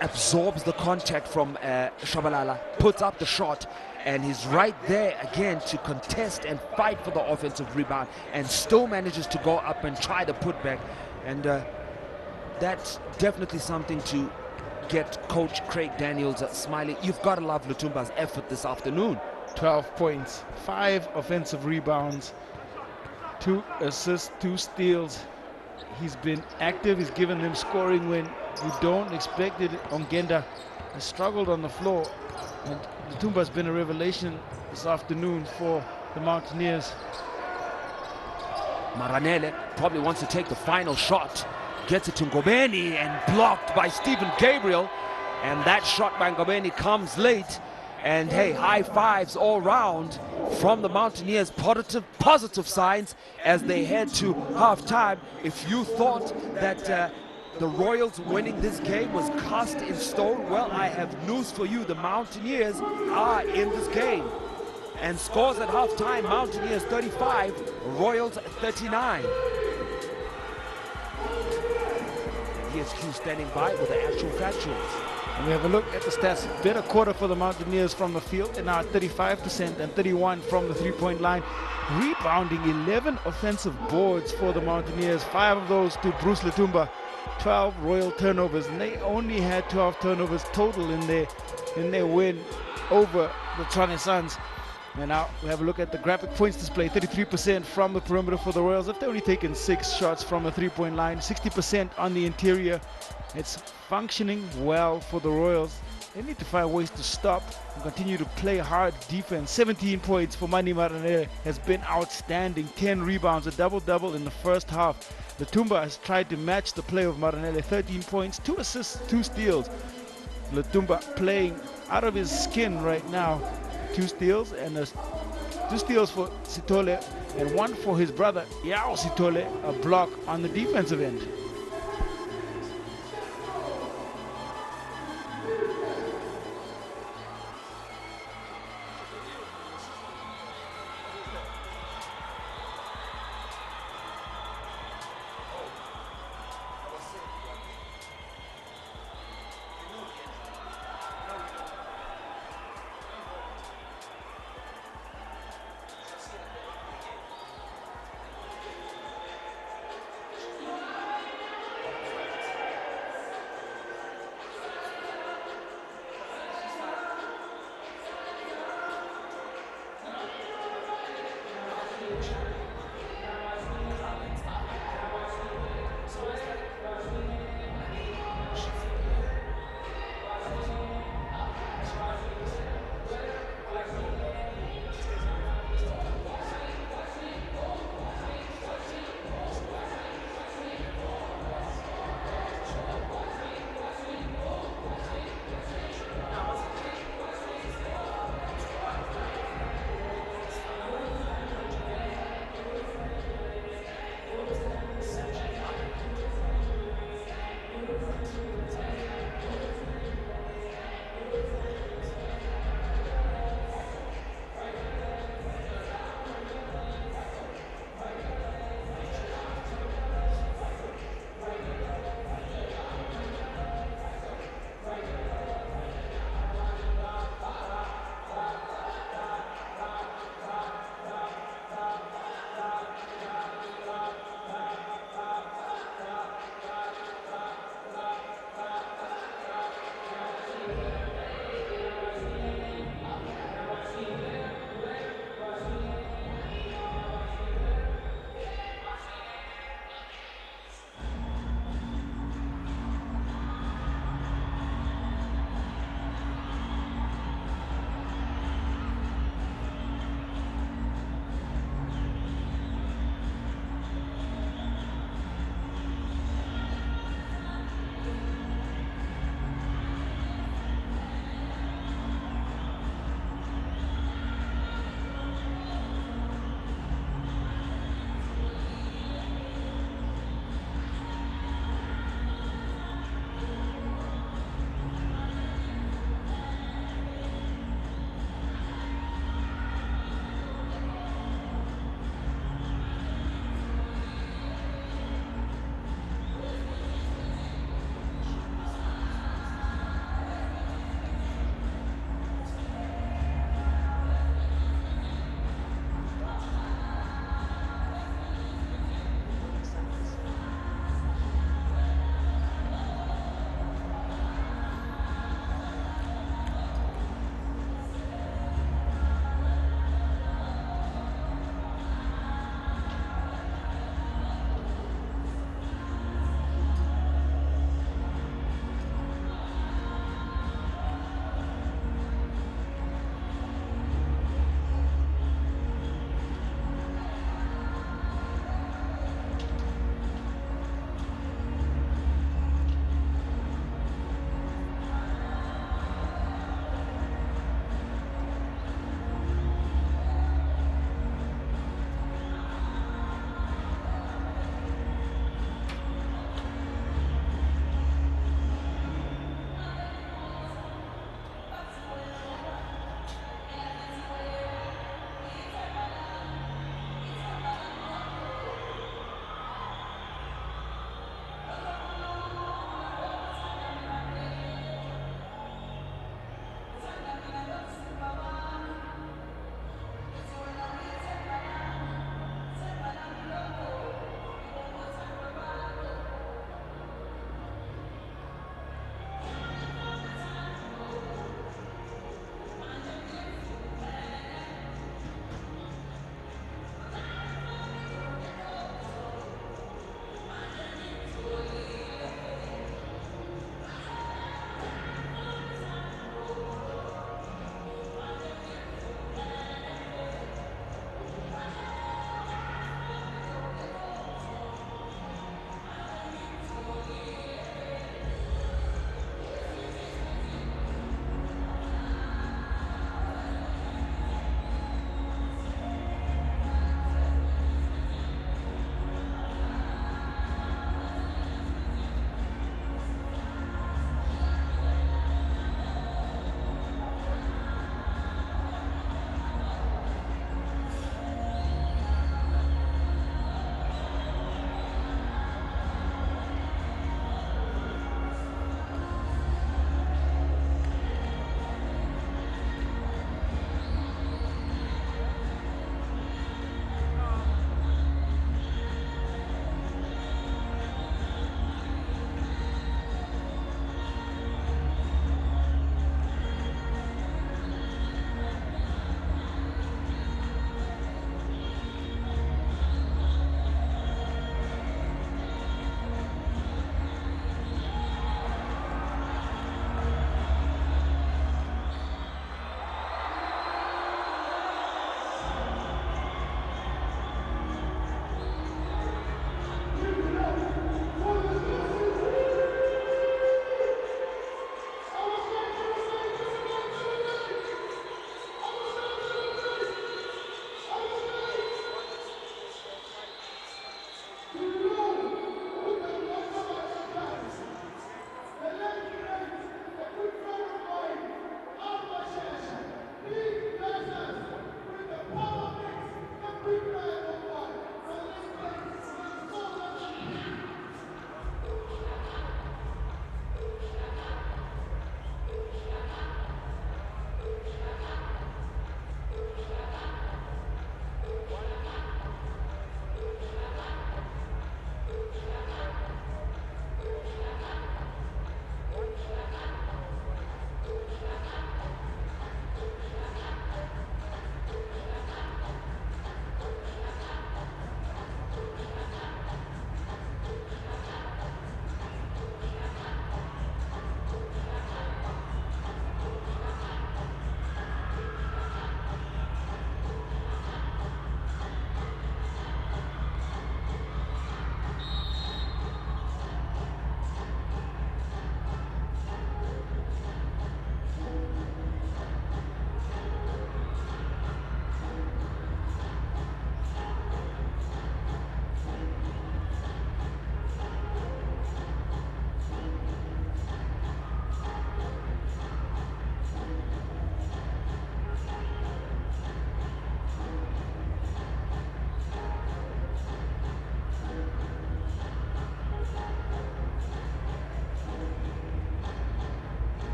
absorbs the contact from Shabalala, puts up the shot, and he's right there again to contest and fight for the offensive rebound, and still manages to go up and try the putback. And that's definitely something to get Coach Craig Daniels smiling. You've got to love Lutumba's effort this afternoon. 12 points, 5 offensive rebounds, 2 assists, 2 steals. He's been active. He's given them scoring when you don't expect it. Ongenda has struggled on the floor, and Lutumba's been a revelation this afternoon for the Mountaineers. Maranele probably wants to take the final shot. Gets it to Ngobeni and blocked by Stephen Gabriel. And that shot by Ngobeni comes late. And hey, high fives all round from the Mountaineers. Positive signs as they head to halftime. If you thought that the Royals winning this game was cast in stone, well, I have news for you. The Mountaineers are in this game. And scores at halftime: Mountaineers 35, Royals 39. Here's Q standing by with the actual factuals. And we have a look at the stats. Better quarter for the Mountaineers from the field, and now 35% and 31 from the three-point line. Rebounding, 11 offensive boards for the Mountaineers, 5 of those to Bruce Lutumba. 12 Royal turnovers, and they only had 12 turnovers total in their win over the Tshwane Suns. And now we have a look at the graphic points display. 33% from the perimeter for the Royals. They've only taken 6 shots from the three-point line, 60% on the interior. It's functioning well for the Royals. They need to find ways to stop and continue to play hard defense. 17 points for Mani Maranele has been outstanding. 10 rebounds, a double-double in the first half. Lutumba has tried to match the play of Maranele. 13 points, 2 assists, 2 steals. Lutumba playing out of his skin right now. 2 steals and 2 steals for Sithole, and 1 for his brother Yao Sithole, a block on the defensive end.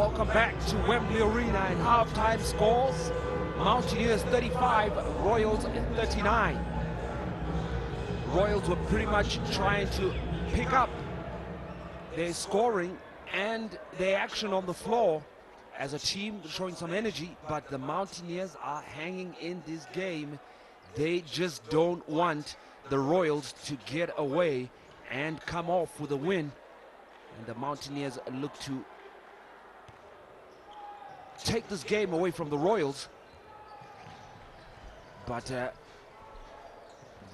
Welcome back to Wembley Arena and halftime scores. Mountaineers 35, Royals 39. Royals were pretty much trying to pick up their scoring and their action on the floor as a team showing some energy, but the Mountaineers are hanging in this game. They just don't want the Royals to get away and come off with a win. And the Mountaineers look to take this game away from the Royals. But the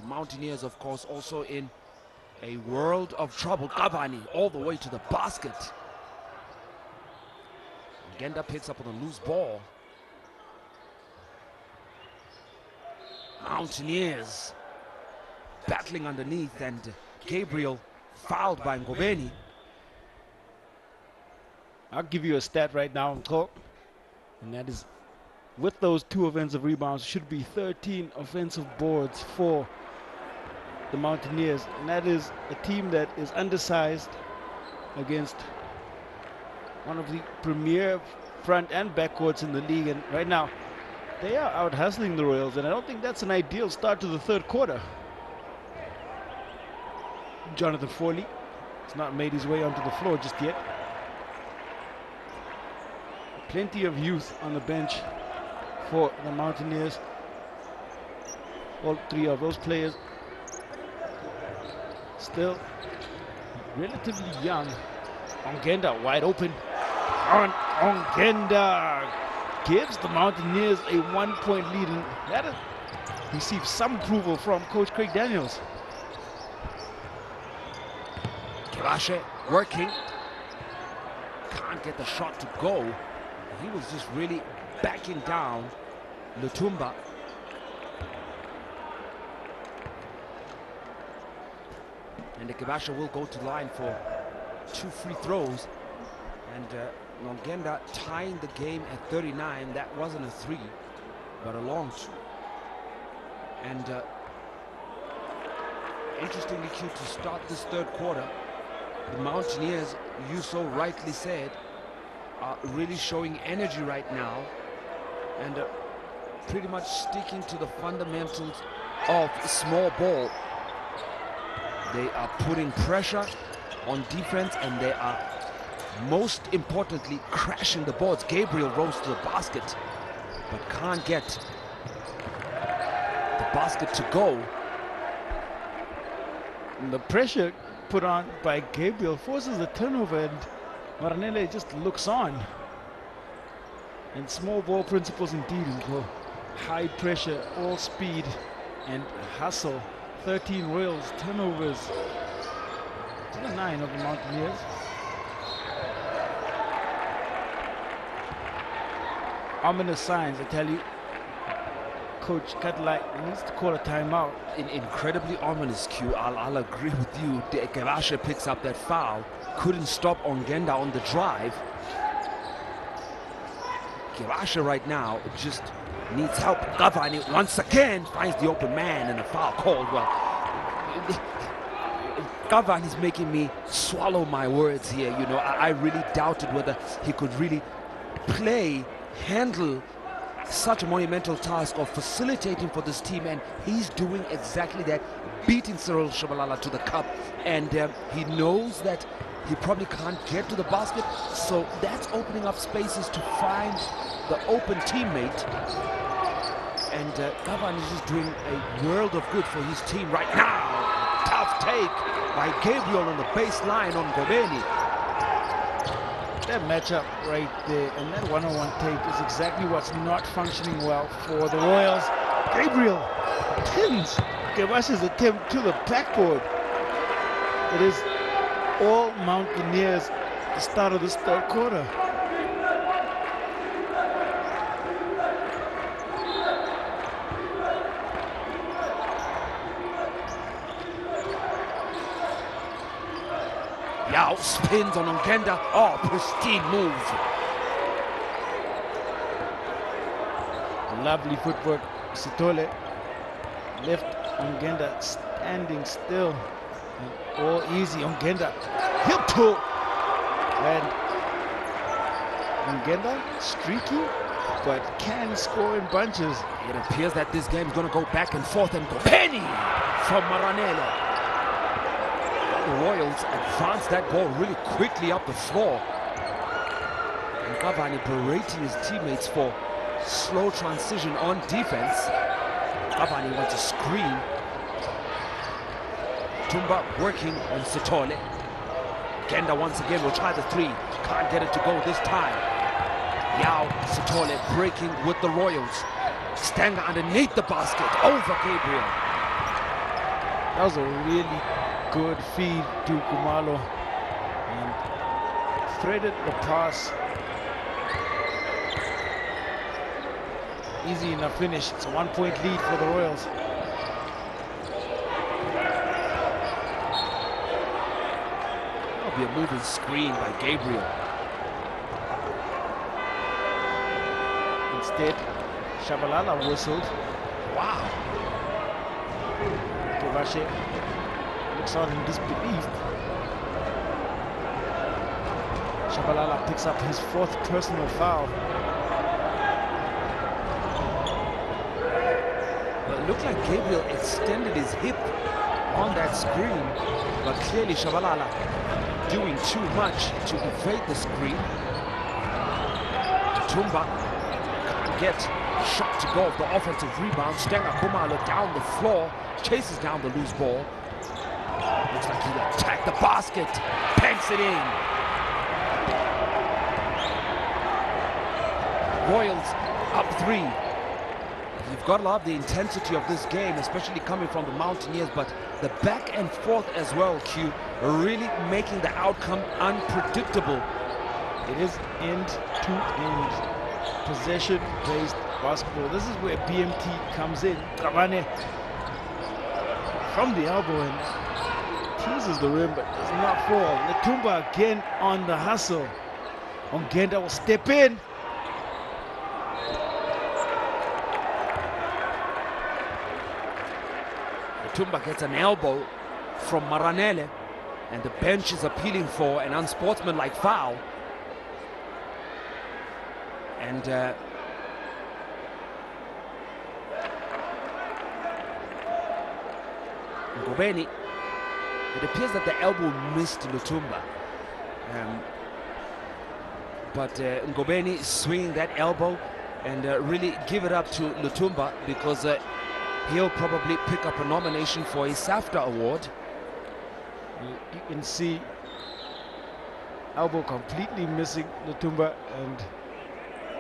Mountaineers, of course, also in a world of trouble. Cavani all the way to the basket. Genda picks up on a loose ball. Mountaineers battling underneath, and Gabriel fouled by Ngobeni. I'll give you a stat right now, and that is, with those 2 offensive rebounds, should be 13 offensive boards for the Mountaineers, and that is a team that is undersized against one of the premier front and backcourts in the league, and right now they are out hustling the Royals, and I don't think that's an ideal start to the third quarter. Jonathan Foley has not made his way onto the floor just yet. Plenty of youth on the bench for the Mountaineers. All 3 of those players still relatively young. Ongenda wide open. Ongenda gives the Mountaineers a 1-point lead, and that has received some approval from Coach Craig Daniels. Kirashe working. Can't get the shot to go. He was just really backing down Lutumba. And the Kibasha will go to line for 2 free throws. And Nongenda tying the game at 39. That wasn't a 3, but a long 2. And interestingly, Q, to start this third quarter, the Mountaineers, you so rightly said, are really showing energy right now and pretty much sticking to the fundamentals of small ball. They are putting pressure on defense, and they are most importantly crashing the boards. Gabriel rose to the basket but can't get the basket to go. And the pressure put on by Gabriel forces a turnover, and Maranele just looks on. And small ball principles indeed. High pressure, all speed and hustle. 13 Royals turnovers to the 9 of the Mountaineers. Ominous signs, I tell you. Coach Katlai needs to call a timeout. Incredibly ominous, Q. I'll agree with you. Kevashe picks up that foul. Couldn't stop Ongenda on the drive. Kevashe right now just needs help. Cavani once again finds the open man, and a foul called. Well, Cavani is making me swallow my words here. You know, I really doubted whether he could really handle such a monumental task of facilitating for this team, and he's doing exactly that, beating Cyril Shabalala to the cup, and he knows that he probably can't get to the basket, so that's opening up spaces to find the open teammate, and Gavan is just doing a world of good for his team right now. Tough take by Gabriel on the baseline on Gobeni. That matchup right there and that one-on-one tape is exactly what's not functioning well for the Royals. Gabriel pins Kevashe's attempt to the backboard. It is all Mountaineers at the start of this third quarter. Yao spins on Ongenda. Oh, pristine move. Lovely footwork. Sitole left Ongenda standing still. And all easy. Ongenda hip toe. And Ngenda, streaky, but can score in bunches. It appears that this game is going to go back and forth, and Penny from Maranello. The Royals advance that ball really quickly up the floor. And Cavani berating his teammates for slow transition on defense. Cavani wants a screen. Tumba working on Sitole. Genda once again will try the three. Can't get it to go this time. Yao Sitole breaking with the Royals. Stanger underneath the basket over Gabriel. That was a really good feed to Kumalo. And threaded the pass. Easy enough finish. It's a 1-point lead for the Royals. That'll be a moving screen by Gabriel. Instead, Shabalala whistled. Wow. Kevashe looks on in disbelief. Shabalala picks up his 4th personal foul. It looked like Gabriel extended his hip on that screen, but clearly Shabalala doing too much to evade the screen. Tumba can't get a shot to go off the offensive rebound. Stenga Kumalo down the floor, chases down the loose ball. Looks like he'll attack the basket, banks it in. Royals up 3. You've got to love the intensity of this game, especially coming from the Mountaineers, but the back and forth as well, Q, really making the outcome unpredictable. It is end-to-end possession-based basketball. This is where BMT comes in. Cavani from the elbow and teases the rim, but does not fall. Netumba again on the hustle. Ongenda will step in. Tumba gets an elbow from Maranello, and the bench is appealing for an unsportsmanlike foul. And Ngobeni, it appears that the elbow missed Lutumba. But Ngobeni swinging that elbow and really give it up to Lutumba, because he'll probably pick up a nomination for a SAFTA award. You can see elbow completely missing Lutumba, and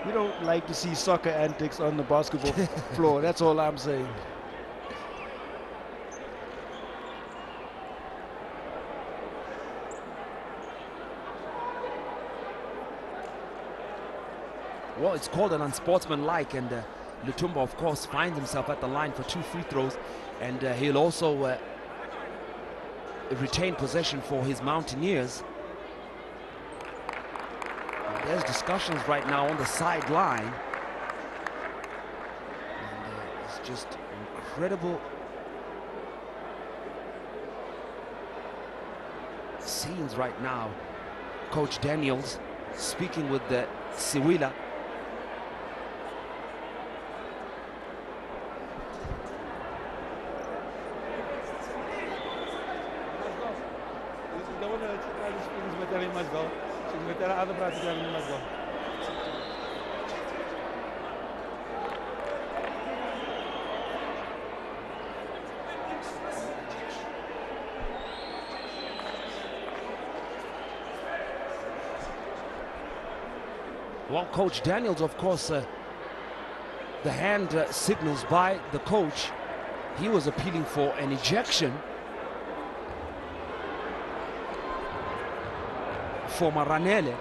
we don't like to see soccer antics on the basketball floor. That's all I'm saying. Well, it's called an unsportsmanlike, and Lutumba, of course, finds himself at the line for 2 free throws, and he'll also retain possession for his Mountaineers. And there's discussions right now on the sideline, and it's just incredible scenes right now. Coach Daniels speaking with the Siwila. Well, Coach Daniels, of course, the hand signals by the coach. He was appealing for an ejection for Maranello.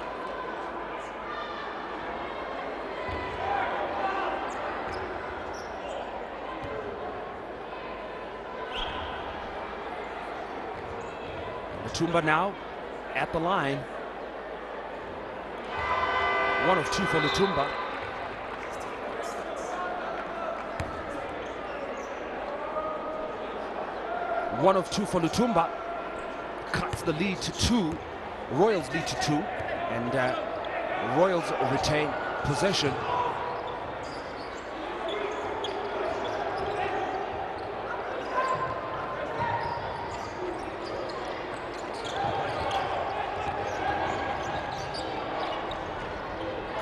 Lutumba now at the line. 1 of 2 for Lutumba. One of 2 for Lutumba. Cuts the lead to 2. Royals lead to 2. And Royals retain possession.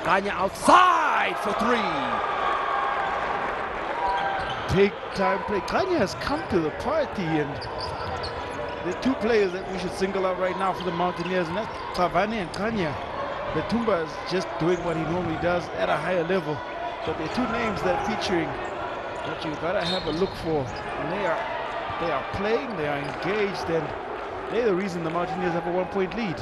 Kanya outside for 3. Big time play. Kanya has come to the party, and the two players that we should single out right now for the Mountaineers, and that's Pavane and Kanya. Tumba is just doing what he normally does at a higher level, but they're two names that are featuring that you gotta have a look for. And they are playing, they are engaged, and they're the reason the Mountaineers have a 1-point lead.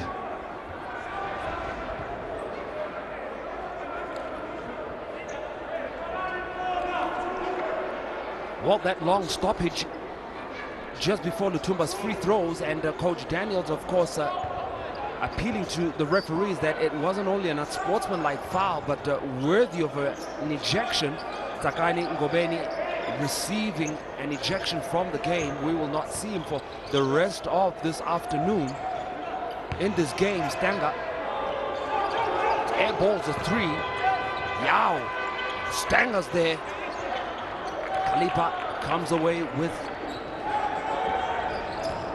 Well, that long stoppage just before Lutumba's free throws, and Coach Daniels, of course, appealing to the referees that it wasn't only an unsportsmanlike foul, but worthy of an ejection. Takani Ngobeni receiving an ejection from the game. We will not see him for the rest of this afternoon in this game. Stanga airballs a 3. Yow! Stanga's there. Kalipa comes away with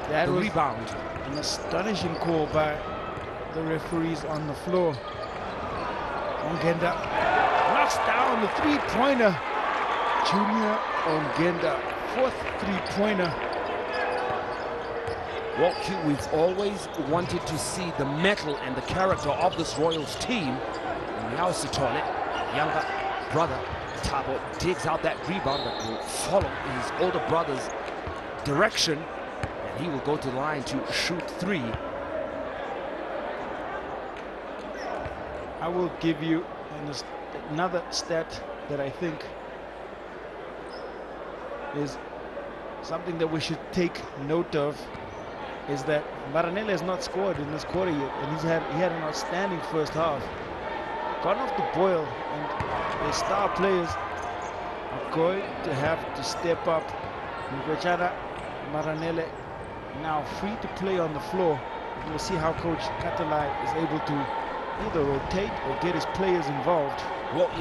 that the rebound. An astonishing call by the referees on the floor. Ongenda knocks down the 3-pointer. Junior Ongenda, 4th 3-pointer. Well, we've always wanted to see the mettle and the character of this Royals team. Now Sitole, younger brother Tabo, digs out that rebound, but will follow his older brother's direction, and he will go to the line to shoot 3. I will give you another stat that I think is something that we should take note of, is that Maranello has not scored in this quarter yet, and he had an outstanding first half. Gone off the boil, and the star players are going to have to step up. Mugachana, Maranello now free to play on the floor. We'll see how Coach Katalai is able to either rotate or get his players involved. Well,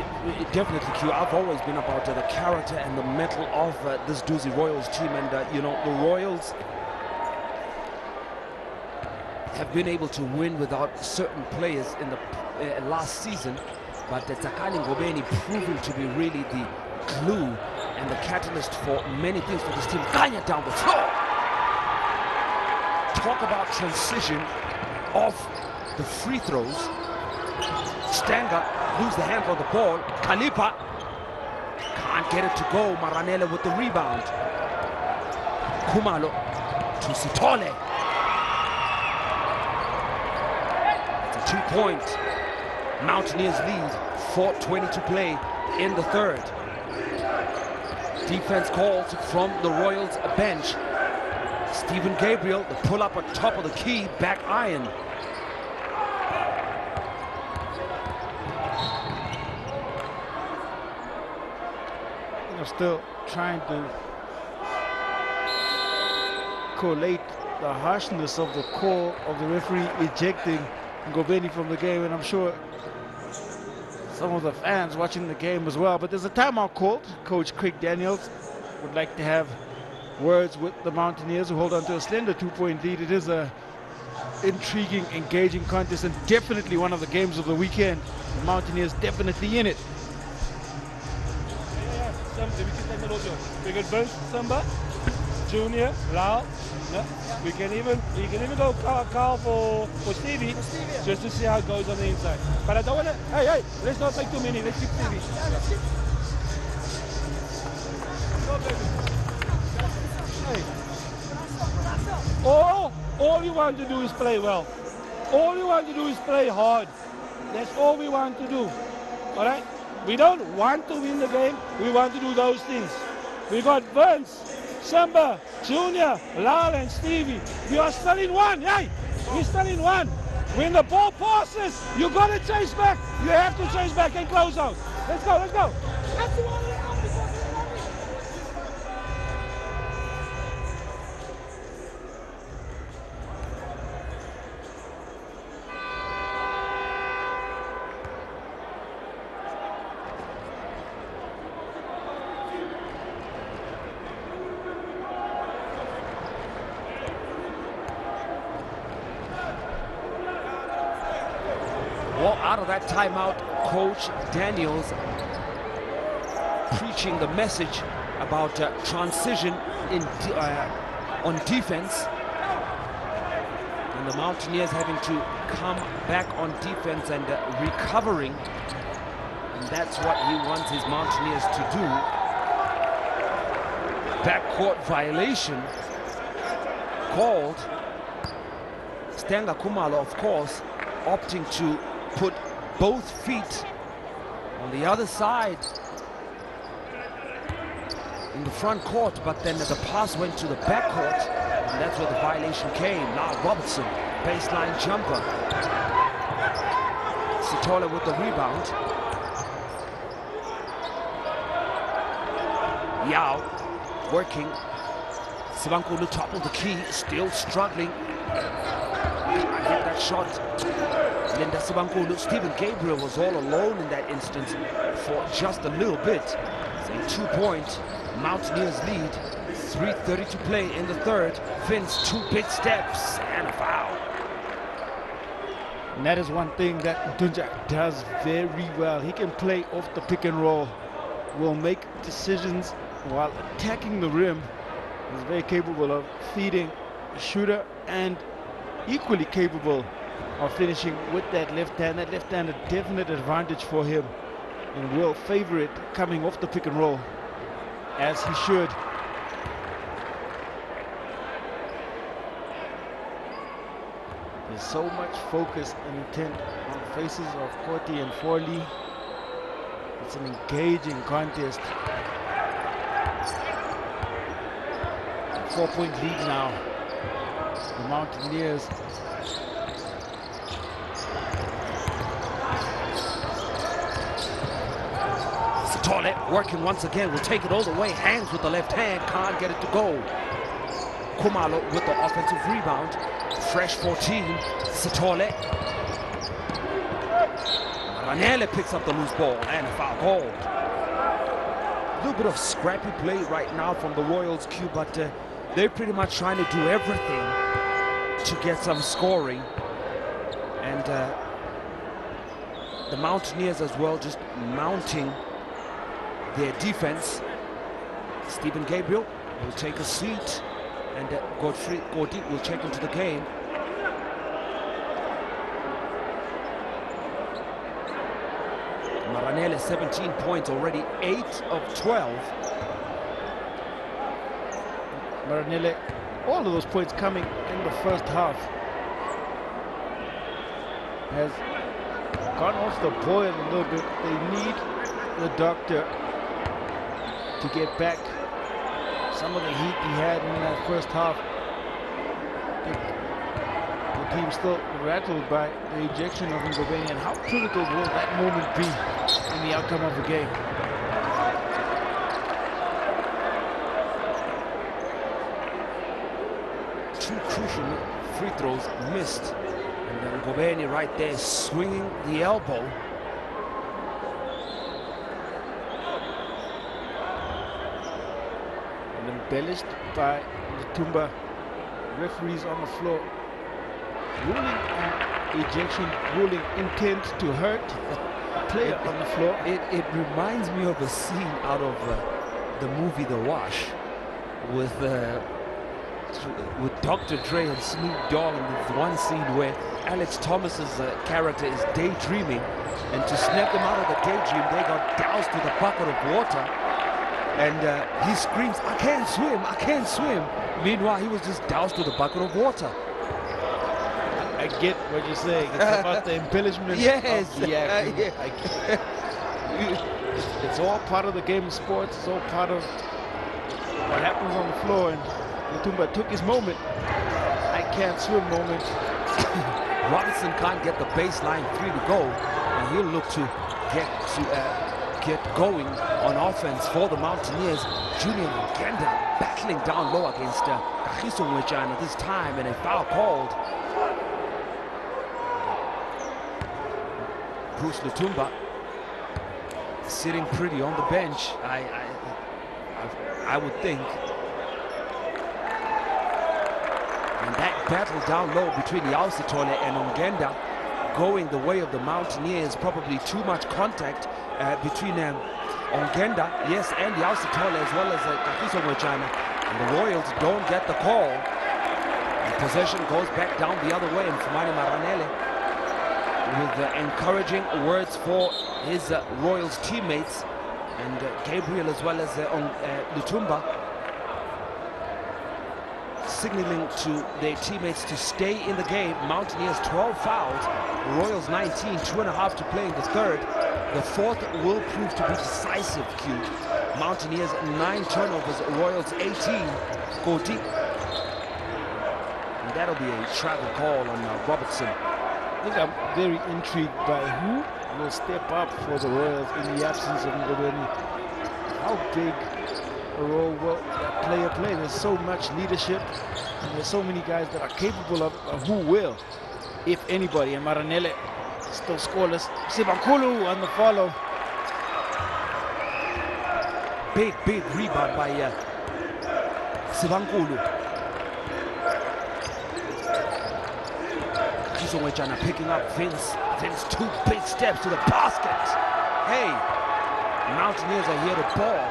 it definitely, Q. I've always been about the character and the mettle of this Duzi Royals team, and you know, the Royals have been able to win without certain players in the last season, but Takani Ngobeni proving to be really the glue and the catalyst for many things for this team. Kanya down the floor. Talk about transition of the free throws. Stanga lose the hand on the ball. Kalipa can't get it to go. Maranello with the rebound. Kumalo to Sitole. It's a 2-point Mountaineers lead. 4:20 to play in the 3rd. Defense calls from the Royals bench. Stephen Gabriel, the pull up on top of the key, back iron. I'm still trying to collate the harshness of the call of the referee ejecting Ngobeni from the game, and I'm sure some of the fans watching the game as well. But there's a timeout called. Coach Craig Daniels would like to have words with the Mountaineers, who hold on to a slender 2-point lead. It is a intriguing, engaging contest, and definitely one of the games of the weekend. The Mountaineers definitely in it. We could bench Samba, Junior, Lau. No? We can even go Carl for Stevie, just to see how it goes on the inside. But I don't want to. Hey, let's not take too many. Let's keep Stevie. Hey. All you want to do is play well. All you want to do is play hard. That's all we want to do. All right? We don't want to win the game. We want to do those things. We got Burns, Samba, Junior, Lal, and Stevie. We are still in one. Hey, we're still in one. When the ball passes, you got to chase back. You have to chase back and close out. Let's go, let's go. That's the one. Well, out of that timeout, Coach Daniels preaching the message about transition on defense. And the Mountaineers having to come back on defense and recovering. And that's what he wants his Mountaineers to do. Backcourt violation called. Stenga Khumalo, of course, opting to put both feet on the other side in the front court, but then the pass went to the back court, and that's where the violation came. Now Robertson, baseline jumper. Sitola with the rebound. Yao working. Sibankulu top of the key, still struggling. I hit that shot. Linda Sibankulu, Stephen Gabriel was all alone in that instance for just a little bit. It's a 2-point Mountaineers lead. 3:30 to play in the third. Vince, 2 big steps and a foul. And that is one thing that Dunja does very well. He can play off the pick and roll, will make decisions while attacking the rim. He's very capable of feeding the shooter and equally capable of finishing with that left hand. That left hand a definite advantage for him and will favor it coming off the pick and roll, as he should. There's so much focus and intent on the faces of Koti and Forley. It's an engaging contest. 4-point lead now. The Mountaineers. Sitole working once again, will take it all the way. Hands with the left hand, can't get it to go. Khumalo with the offensive rebound. Fresh 14, Sitole. Ranele picks up the loose ball and a foul called. A little bit of scrappy play right now from the Royals Q, but they're pretty much trying to do everything to get some scoring. And the Mountaineers as well, just mounting their defense. Stephen Gabriel will take a seat, and Godfrey Godi will check into the game. Maranele 17 points already, 8 of 12. Maranele, all of those points coming in the first half, has gone off the boil a little bit. They need the doctor to get back some of the heat he had in that first half. The team still rattled by the ejection of Ngobeni, and how critical will that moment be in the outcome of the game? Two crucial free throws missed, and then Ngobeni right there swinging the elbow. And embellished by the Tumba referees on the floor, ruling on ejection, ruling intent to hurt a player on the floor. It reminds me of a scene out of the movie The Wash with Dr. Dre and Snoop Dogg, and there's one scene where Alex Thomas's character is daydreaming, and to snap them out of the daydream, they got doused with a bucket of water, and he screams, "I can't swim, I can't swim." Meanwhile, he was just doused with a bucket of water. I get what you're saying. It's about the embellishment Yes. of the acting. Yeah. It's all part of the game of sports. It's all part of what happens on the floor, and Mutumba took his moment. I can't swim moment. Robinson can't get the baseline 3 to go, and he'll look to get going on offense for the Mountaineers. Junior Ngenda battling down low against Kagiso Mwejana this time, and a foul called. Bruce Lutumba sitting pretty on the bench, I would think. And that battle down low between Yao Sitole and Ngenda going the way of the Mountaineers. Probably too much contact between Ongenda, yes, and Yausitole, as well as Kakiso Mwechana. And the Royals don't get the call. The possession goes back down the other way, and Fumani Maranele with encouraging words for his Royals teammates, and Gabriel as well as Lutumba signaling to their teammates to stay in the game. Mountaineers 12 fouls, Royals 19, 2.5 to play in the third. The fourth will prove to be decisive, Q. Mountaineers 9 turnovers, Royals 18. Go deep. And that'll be a travel call on Robertson. I think I'm very intrigued by who will step up for the Royals in the absence of Ngobeni. How big a role will that player play? There's so much leadership, and there's so many guys that are capable of who will, if anybody. And Maranele still scoreless. Sibankulu on the follow. Big rebound by Sibankulu. Kisongwechana picking up Vince. Vince, 2 big steps to the basket. Hey, Mountaineers are here to ball.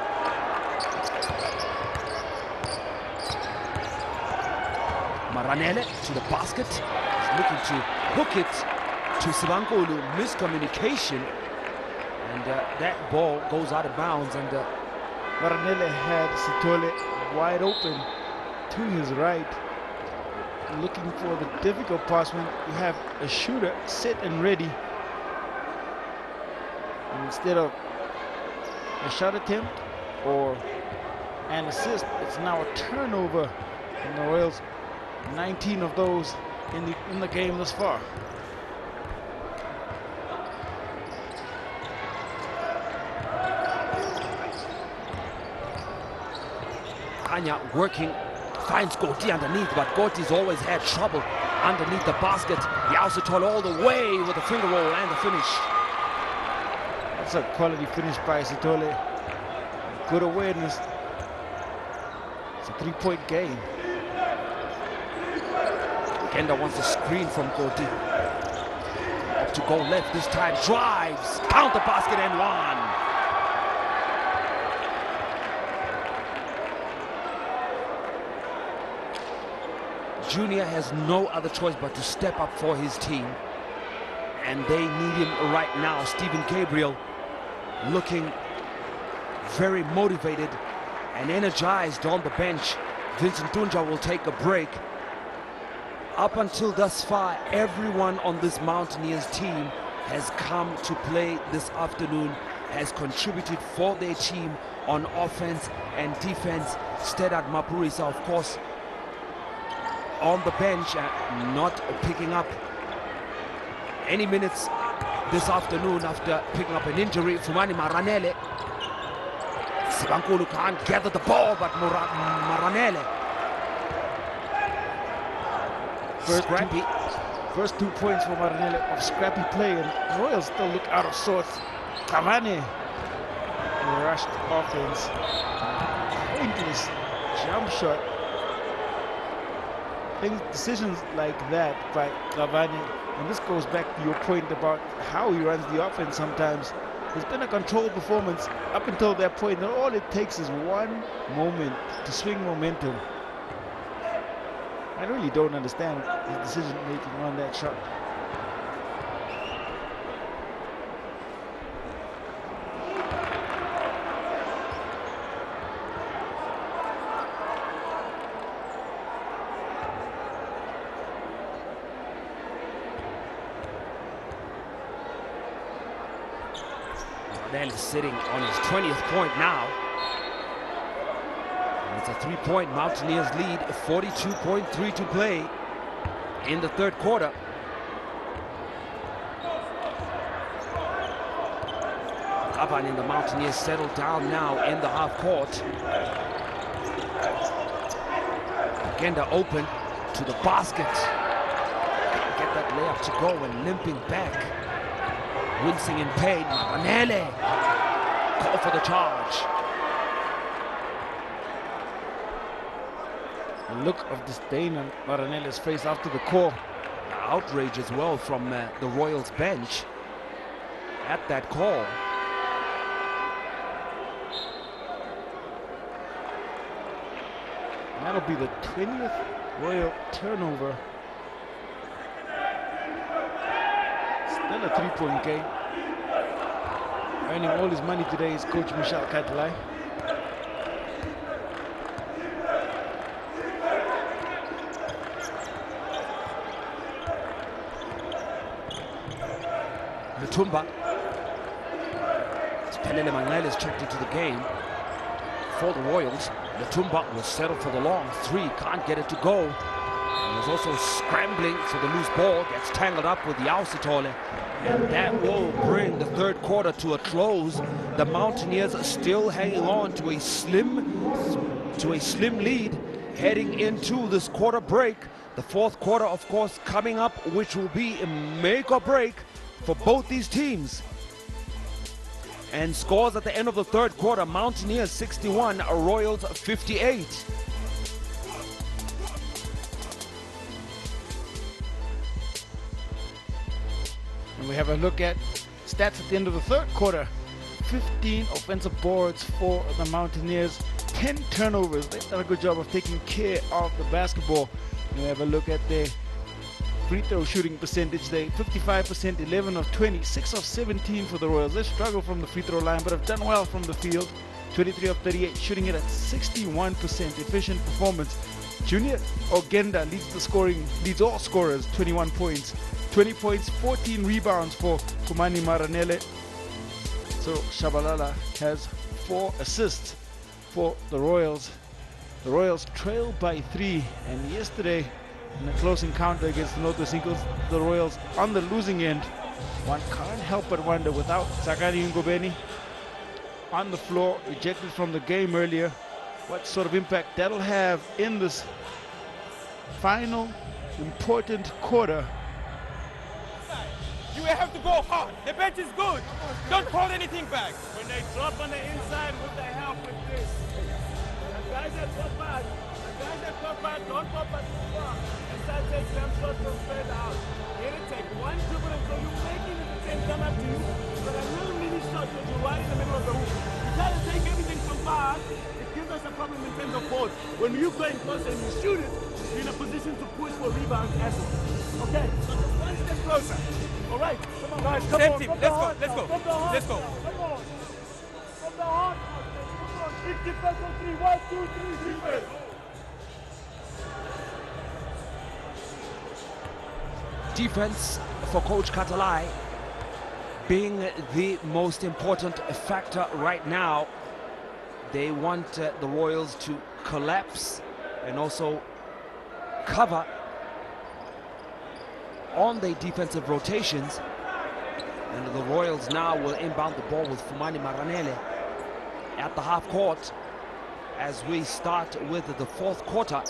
Maranele to the basket. He's looking to hook it to Sibankulu. Miscommunication. And that ball goes out of bounds. And Maranele had Sitole wide open to his right, looking for the difficult pass when you have a shooter set and ready. And instead of a shot attempt or an assist, it's now a turnover. And the Royals, 19 of those in the game thus far. Anya working, finds Goti underneath, but Goti's always had trouble underneath the basket. Yausitol all the way with the finger roll and the finish. That's a quality finish by Sitole. Good awareness. It's a 3-point game. Kenda wants a screen from Goti. To go left this time, drives, count the basket and one. Junior has no other choice but to step up for his team, and they need him right now. Stephen Gabriel looking very motivated and energized on the bench. Vincent Tunja will take a break. Up until thus far, everyone on this Mountaineers team has come to play this afternoon, has contributed for their team on offense and defense. Stedat Mapurisa, of course, on the bench, not picking up any minutes this afternoon after picking up an injury. Fumani Maranele. Sibankulu can't gather the ball, but Maranele. First 2 points for Maranele of scrappy play, and Royals still look out of sorts. Cavani rushed offense. Pointless jump shot. Decisions like that by Cavani, and this goes back to your point about how he runs the offense sometimes. It's been a controlled performance up until that point, and all it takes is one moment to swing momentum. I really don't understand his decision making on that shot. Nell is sitting on his 20th point now. And it's a 3-point Mountaineers lead, 42.3 to play in the third quarter. Kavan and the Mountaineers settle down now in the half court. Genda open to the basket. Can't get that layup to go, and limping back. Wincing in pain, Maranele. Call for the charge. A look of disdain on Maranele's face after the call. outrage as well from the Royals bench at that call. That'll be the 20th Royal turnover. Still a 3-point game. Earning all his money today is Coach Michel Katalai. Mutumba. Pelele Mangaile is checked into the game for the Royals. Mutumba will settle for the long three, can't get it to go. And there's also scrambling, so the loose ball gets tangled up with the Ausitole. And that will bring the third quarter to a close. The Mountaineers are still hanging on to a slim lead heading into this quarter break. The fourth quarter, of course, coming up, which will be a make or break for both these teams. And scores at the end of the third quarter: Mountaineers 61, Royals 58. And we have a look at stats at the end of the third quarter. 15 offensive boards for the Mountaineers, 10 turnovers. They've done a good job of taking care of the basketball. And we have a look at their free throw shooting percentage. They 55%, 11 of 20, 6 of 17 for the Royals. They struggle from the free throw line, but have done well from the field. 23 of 38, shooting it at 61%. Efficient performance. Junior Ogenda leads all scorers, 21 points. 20 points, 14 rebounds for Kumani Maranele. So Shabalala has 4 assists for the Royals. The Royals trail by 3, and yesterday in a close encounter against the Northwest Eagles, the Royals on the losing end. One can't help but wonder, without Sakani Ngobeni on the floor, ejected from the game earlier, what sort of impact that'll have in this final important quarter. You have to go hard. The bench is good. Don't hold anything back. When they drop on the inside with the help with this. The guys that drop back, don't drop back too far. Inside takes them shots from straight out. Here it take one dribble, so you're making it the same come up to you. But a little mini shot when you're right in the middle of the hoop. You try to take everything from far, it gives us a problem in terms of boards. When you go in close and you shoot it, you're in a position to push for rebounds as well. Okay, so just one step closer. All right, come on, guys, come Same on. team. Let's Let's go. Let's go. Come on. From the heart. Come on. Big defense on 3. 1, 2, 3, defense. Defense for Coach Katalai being the most important factor right now. They want the Royals to collapse and also cover on their defensive rotations. And the Royals now will inbound the ball with Fumani Maranele at the half court as we start with the fourth quarter.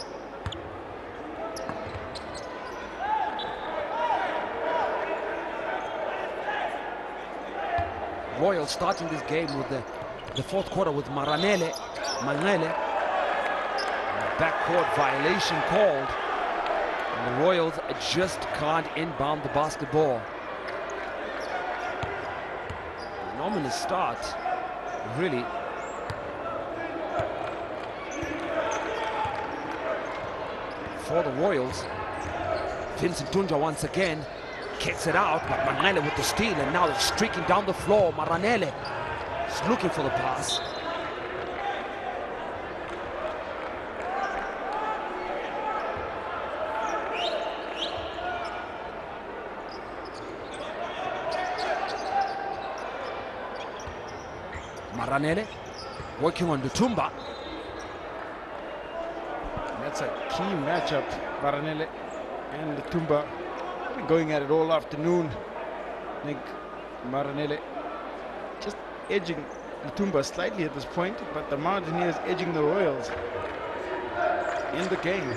Royals starting this game with the fourth quarter with Manele. Backcourt violation called. And the Royals just can't inbound the basketball. Phenomenal start, really. For the Royals, Vincent Tunja once again kicks it out, but Manele with the steal, and now they're streaking down the floor. Maranele is looking for the pass. Maranele working on Lutumba. That's a key matchup, Maranele and Lutumba. Been going at it all afternoon. I think Maranele just edging Lutumba slightly at this point, but the Mountaineers edging the Royals in the game.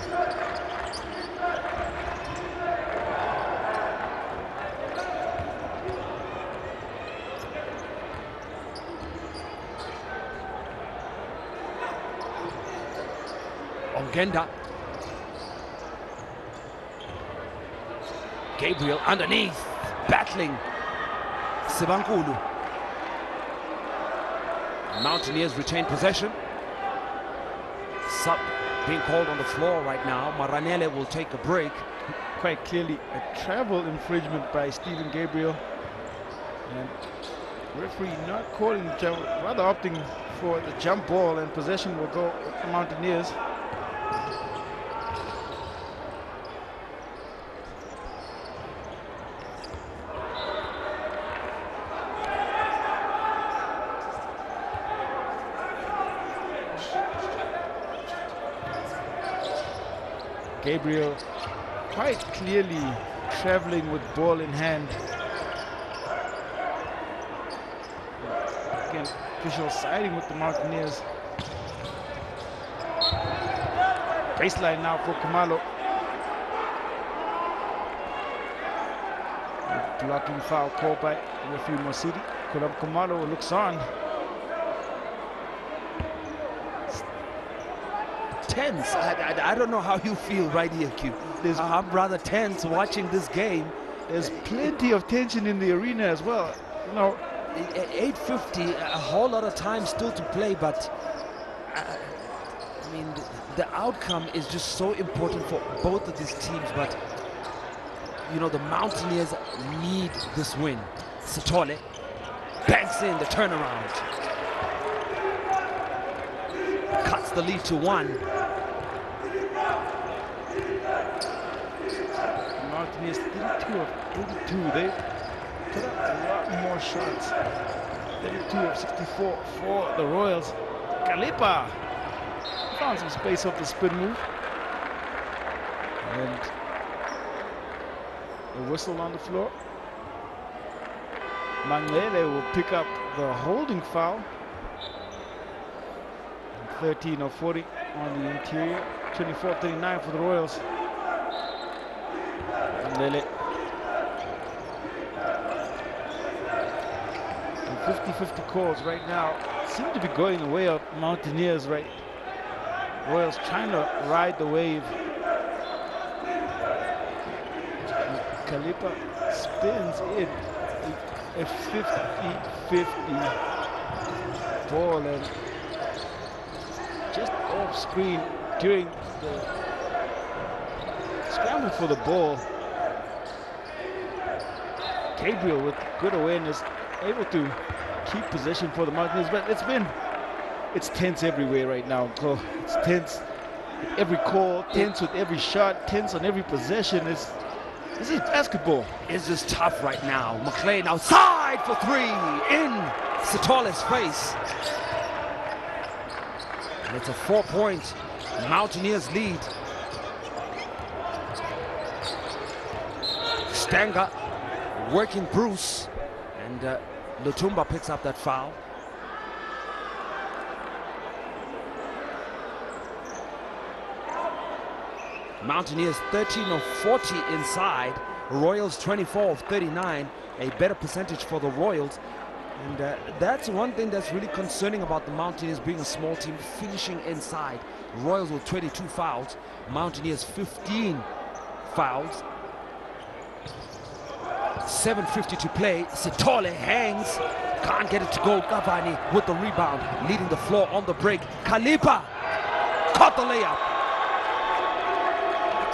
Ogenda. Gabriel underneath, battling Sibankulu. Mountaineers retain possession. Sub being called on the floor right now. Maranele will take a break. Quite clearly a travel infringement by Stephen Gabriel. And referee not calling the jump, rather opting for the jump ball, and possession will go with the Mountaineers. Gabriel quite clearly traveling with ball in hand. Again, official siding with the Mountaineers. Baseline now for Kumalo. Blocking foul called by referee Mosidi. Kumalo looks on. Tense. I don't know how you feel right here, Q. I'm rather tense watching this game. There's plenty of tension in the arena as well. You know, 8:50, a whole lot of time still to play, but I mean, the outcome is just so important for both of these teams. But you know, the Mountaineers need this win. Sithole banks in the turnaround, cuts the lead to 1. Mountaineers 32 of 82. They put up a lot more shots. 32 of 64 for the Royals. Kalipa found some space off the spin move. And a whistle on the floor. Manglele will pick up the holding foul. 13 of 40 on the interior. 24-39 for the Royals. Manglele. 50-50 calls right now seem to be going away of Mountaineers, right? Royals trying to ride the wave. Kalipa spins in a 50-50 ball, and just off screen during the scramble for the ball. Gabriel with good awareness, able to keep possession for the Mountaineers, but it's tense everywhere right now. It's tense with every call, tense with every shot, tense on every possession. This is basketball. It's just tough right now. McLean outside for 3 in Sithole's face. And it's a 4-point Mountaineers lead. Stanger working Bruce, and Lutumba picks up that foul. Mountaineers 13 of 40 inside, Royals 24 of 39, a better percentage for the Royals. And that's one thing that's really concerning about the Mountaineers being a small team, finishing inside. Royals with 22 fouls, Mountaineers 15 fouls. 7:50 to play. Sithole hangs, can't get it to go. Cavani with the rebound, leading the floor on the break. Kalipa caught the layup.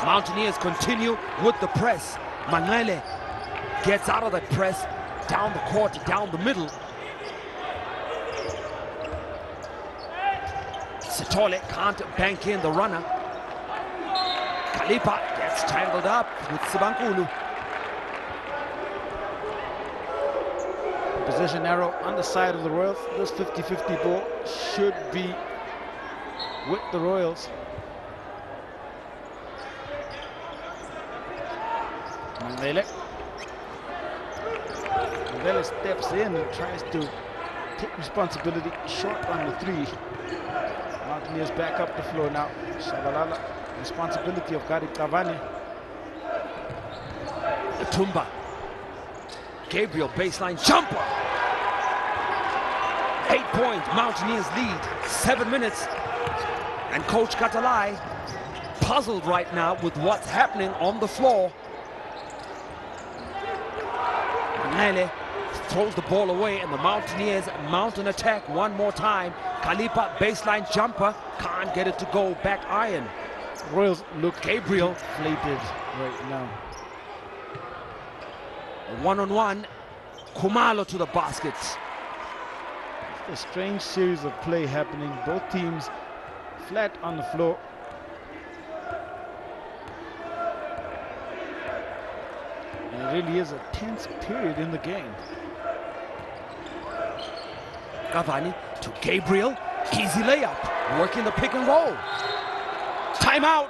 Mountaineers continue with the press. Manglele gets out of that press, down the court, down the middle. Sithole can't bank in the runner. Kalipa gets tangled up with Sibankulu. Possession arrow on the side of the Royals. This 50-50 ball should be with the Royals. Manglele steps in and tries to take responsibility, short on the 3. Mountaineers back up the floor now. Shabalala, responsibility of Gary Cavani. Tumba. Gabriel baseline jumper. 8-point Mountaineers lead. 7 minutes. And Coach Katalai puzzled right now with what's happening on the floor. Ngele throws the ball away, and the Mountaineers mount an attack one more time. Kalipa, baseline jumper, can't get it to go. Back iron. Royals look Gabriel. deflated right now. One-on-one. Khumalo to the basket. A strange series of play happening. Both teams flat on the floor. And it really is a tense period in the game. Cavani to Gabriel. Easy layup. Working the pick and roll. Timeout.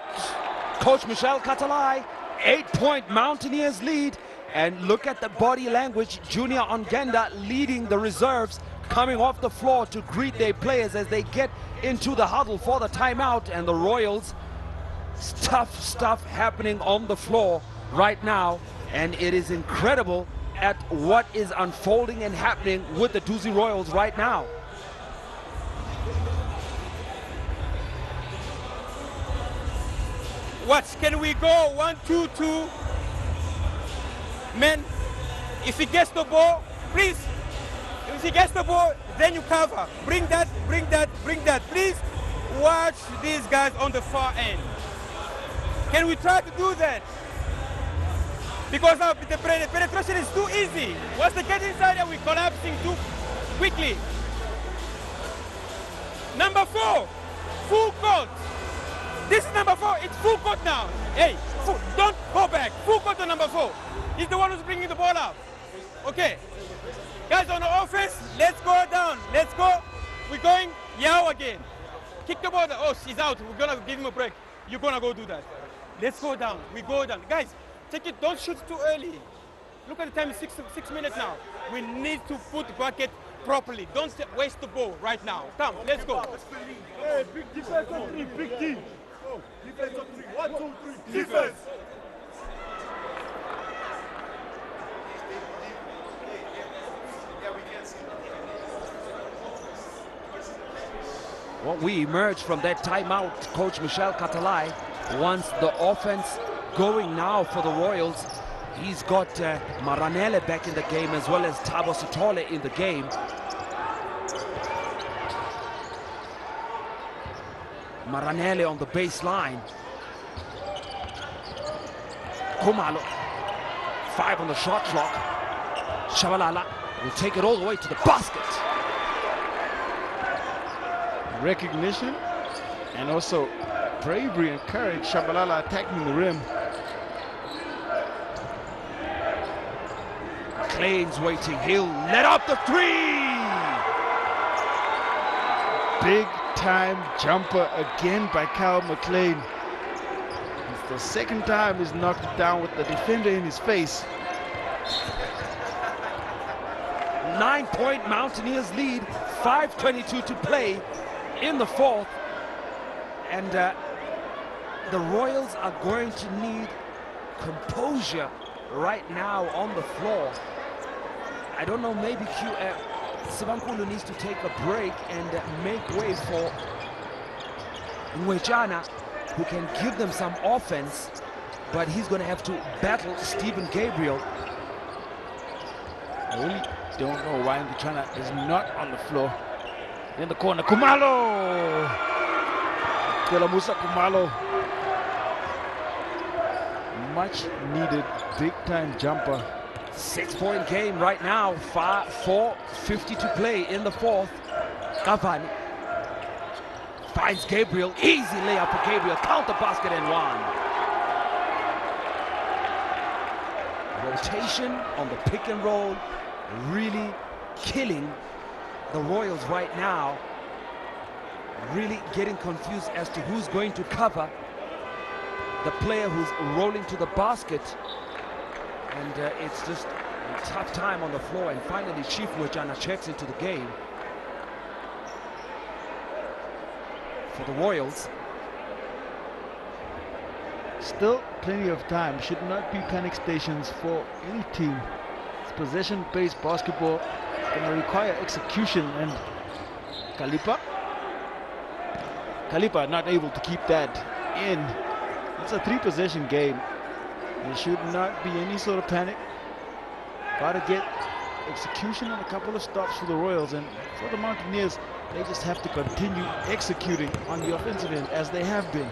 Coach Michel Katalai. 8-point Mountaineers lead. And look at the body language. Junior Ongenda leading the reserves, coming off the floor to greet their players as they get into the huddle for the timeout. And the Royals, tough stuff happening on the floor right now. And it is incredible at what is unfolding and happening with the Duzi Royals right now. Watch, can we go 1-2-2? Men, if he gets the ball, please. If he gets the ball, then you cover. Bring that, bring that, bring that. Please watch these guys on the far end. Can we try to do that? Because the penetration is too easy. Once they get inside there, we're collapsing too quickly. Number 4, full court. This is number 4, it's full court now. Hey, don't go back. Full court to number 4. He's the one who's bringing the ball up. Okay. Guys on the offense, let's go down. Let's go. We're going Yao again. Kick the ball. Oh, she's out. We're going to give him a break. You're going to go do that. Let's go down. We go down. Guys, take it. Don't shoot too early. Look at the time. It's 6 minutes now. We need to put the bucket properly. Don't waste the ball right now. Come, let's go. Hey, big defense on 3. Big team. Oh, defense on 3. 1, 2, 3. Defense. Well, we emerge from that timeout. Coach Michel Katalai wants the offense going now for the Royals. He's got Maranele back in the game as well as Thabo Sithole in the game. Maranele on the baseline. Khumalo, 5 on the shot clock. Shabalala will take it all the way to the basket. Recognition and also bravery and courage. Shabalala attacking the rim. McLean's waiting. He'll let up the 3. Big time jumper again by Kyle McLean. It's the second time he's knocked it down with the defender in his face. 9-point Mountaineers lead. 5:22 to play in the 4th, and the Royals are going to need composure right now on the floor. I don't know, maybe Sibankulu needs to take a break and make way for Ngwejana, who can give them some offense, but he's going to have to battle Stephen Gabriel. I really don't know why Ngwejana is not on the floor. In the corner, Khumalo! Musa Khumalo. Much needed big time jumper. 6-point game right now. 4:50 to play in the 4th. Cavani finds Gabriel. Easy layup for Gabriel. Counter basket and 1. Rotation on the pick and roll. Really killing the Royals right now. Really getting confused as to who's going to cover the player who's rolling to the basket. And it's just a tough time on the floor. And finally, Chief Ngwejana checks into the game for the Royals. Still plenty of time. Should not be panic stations for any team. It's possession-based basketball. Going to require execution, and Kalipa not able to keep that in. It's a 3-possession game. There should not be any sort of panic. Got to get execution and a couple of stops for the Royals, and for the Mountaineers, they just have to continue executing on the offensive end as they have been.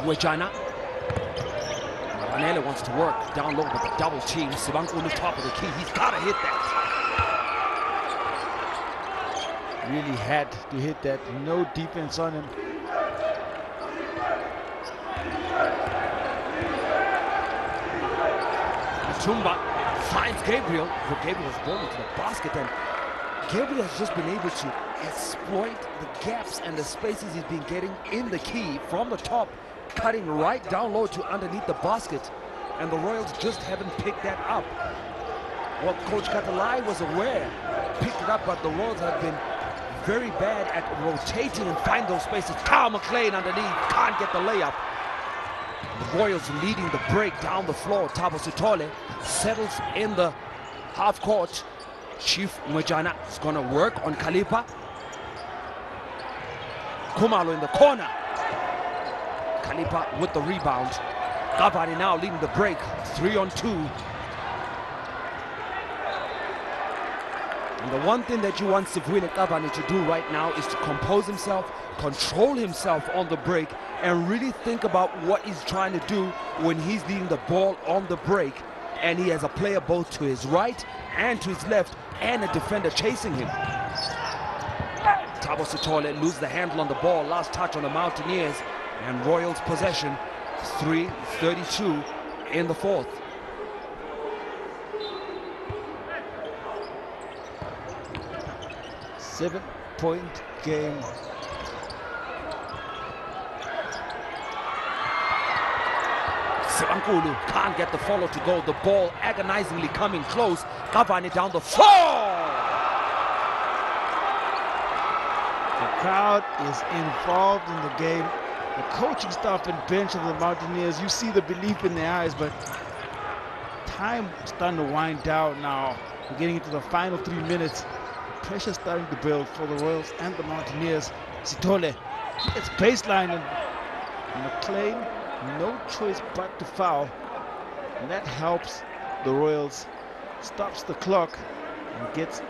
Wejana. Manele wants to work down low with the double team. Sibankulu top of the key. He's got to hit that. Really had to hit that. No defense on him. Tumba finds Gabriel. Gabriel's ball into the basket, and Gabriel has just been able to exploit the gaps and the spaces he's been getting in the key from the top, cutting right down low to underneath the basket, and the Royals just haven't picked that up. Well, Coach Katalai was aware, picked it up, but the Royals have been very bad at rotating and find those spaces. Kyle McLean underneath, can't get the layup. The Royals leading the break down the floor. Thabo Sithole settles in the half court. Chief Mwejana is going to work on Kalipa. Kumalo in the corner. Kalipa with the rebound. Gabani now leading the break. 3-on-2. And the one thing that you want Sivile Gabani to do right now is to compose himself, control himself on the break, and really think about what he's trying to do when he's leading the ball on the break. And he has a player both to his right and to his left, and a defender chasing him. Thabo Sithole loses the handle on the ball. Last touch on the Mountaineers, and Royals possession. 3:32 in the fourth. Seven-point game. Sibankulu can't get the follow to go. The ball agonizingly coming close. Gavani down the floor. The crowd is involved in the game. The coaching staff and bench of the Mountaineers, you see the belief in their eyes, but time is starting to wind down now. We're getting into the final 3 minutes. Pressure starting to build for the Royals and the Mountaineers. Sithole gets baseline, and McLean, no choice but to foul, and that helps the Royals. Stops the clock and gets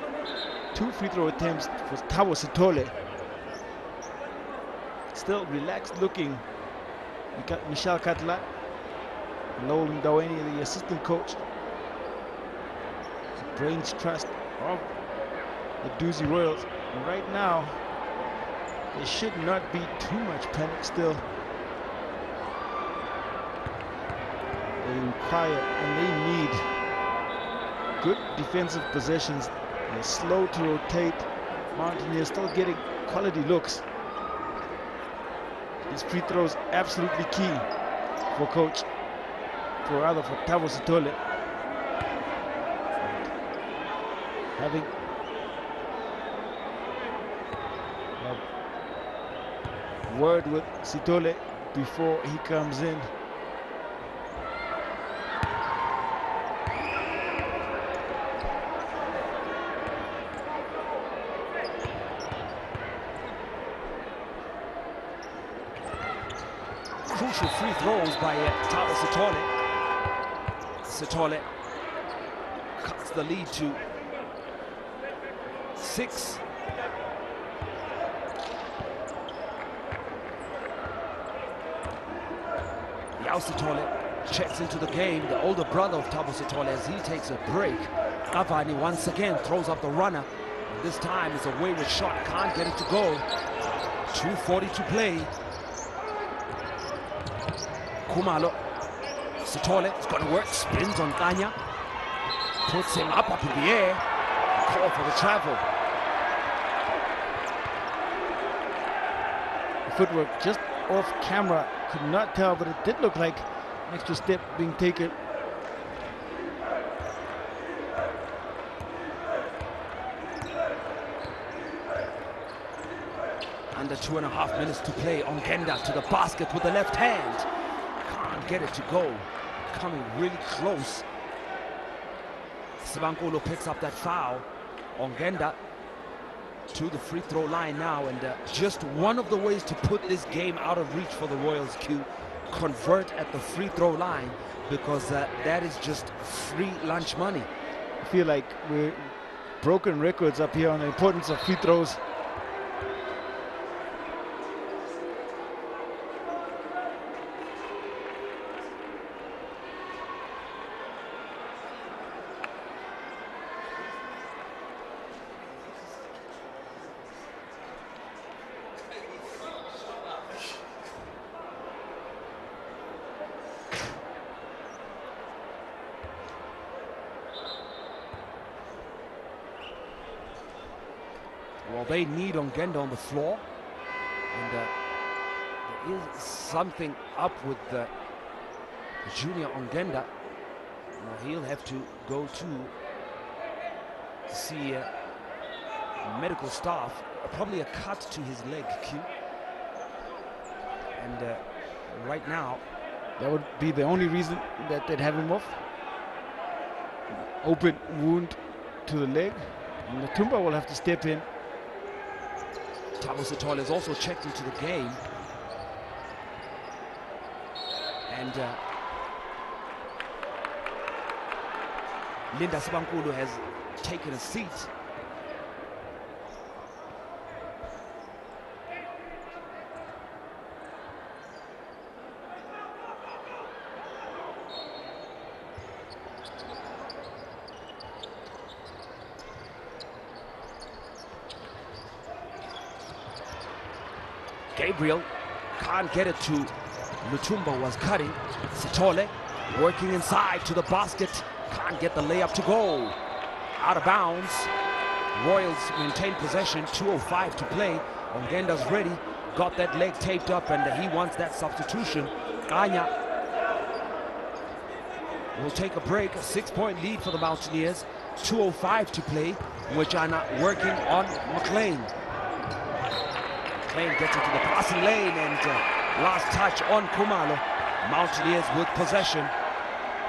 2 free throw attempts for Thabo Sithole. Still relaxed looking. We got Michelle Katla, Nolan Daweni, the assistant coach. The brains trust of the Duzi Royals. And right now, there should not be too much panic still. They require and they need good defensive possessions. They're slow to rotate. Mountaineers still getting quality looks. These free throws absolutely key for coach, for Thabo Sithole. Having a word with Sithole before he comes in. Crucial free throws by Thabo Sithole. Sithole cuts the lead to 6. Yao Sithole checks into the game, the older brother of Thabo Sithole, as he takes a break. Gavani once again throws up the runner. And this time it's a wayward shot, can't get it to go. 2:40 to play. Kumalo. Sithole is going to work, spins on Kanya, puts him up in the air, call for the travel. Footwork just off camera, could not tell, but it did look like an extra step being taken. Under 2.5 minutes to play. Ongenda to the basket with the left hand. Can't get it to go. Coming really close. Sibankulu picks up that foul. Ongenda to the free throw line now, and just one of the ways to put this game out of reach for the Royals, Q, convert at the free throw line, because that is just free lunch money. I feel like we're broken records up here on the importance of free throws. Well, they need Ongenda on the floor, and there is something up with Junior Ongenda. He'll have to go to see medical staff. Probably a cut to his leg, Q. And right now, that would be the only reason that they'd have him off. Open wound to the leg, and Matumba will have to step in. Thabo Sithole is also checked into the game. And Linda Sibankulu has taken a seat. Gabriel can't get it to Lutumba, was cutting. Sithole working inside to the basket. Can't get the layup to go. Out of bounds. Royals maintain possession. 2:05 to play. Ongenda's ready. Got that leg taped up, and he wants that substitution. Kanya will take a break. A 6-point lead for the Mountaineers. 2:05 to play. Mojana working on McLean. McLean gets into the passing lane, and last touch on Khumalo. Mountaineers with possession.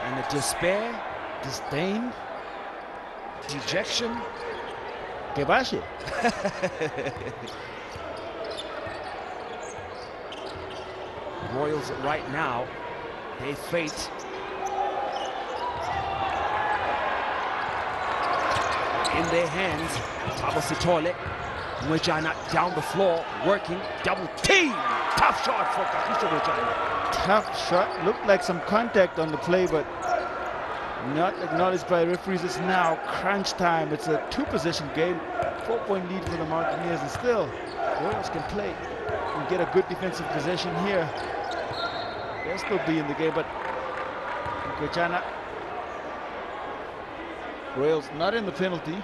And the despair, Disdain, dejection. Kebashi. Royals right now, they fate in their hands. Thabo Sithole, Mojana down the floor, working, double team. Tough shot for Kagiso Mojana. Tough shot. Looked like some contact on the play, but not acknowledged by referees. It's now crunch time. It's a 2-possession game. 4-point lead for the Mountaineers, and still Royals can play and get a good defensive possession here. They'll still be in the game, but Mojana, Royals not in the penalty.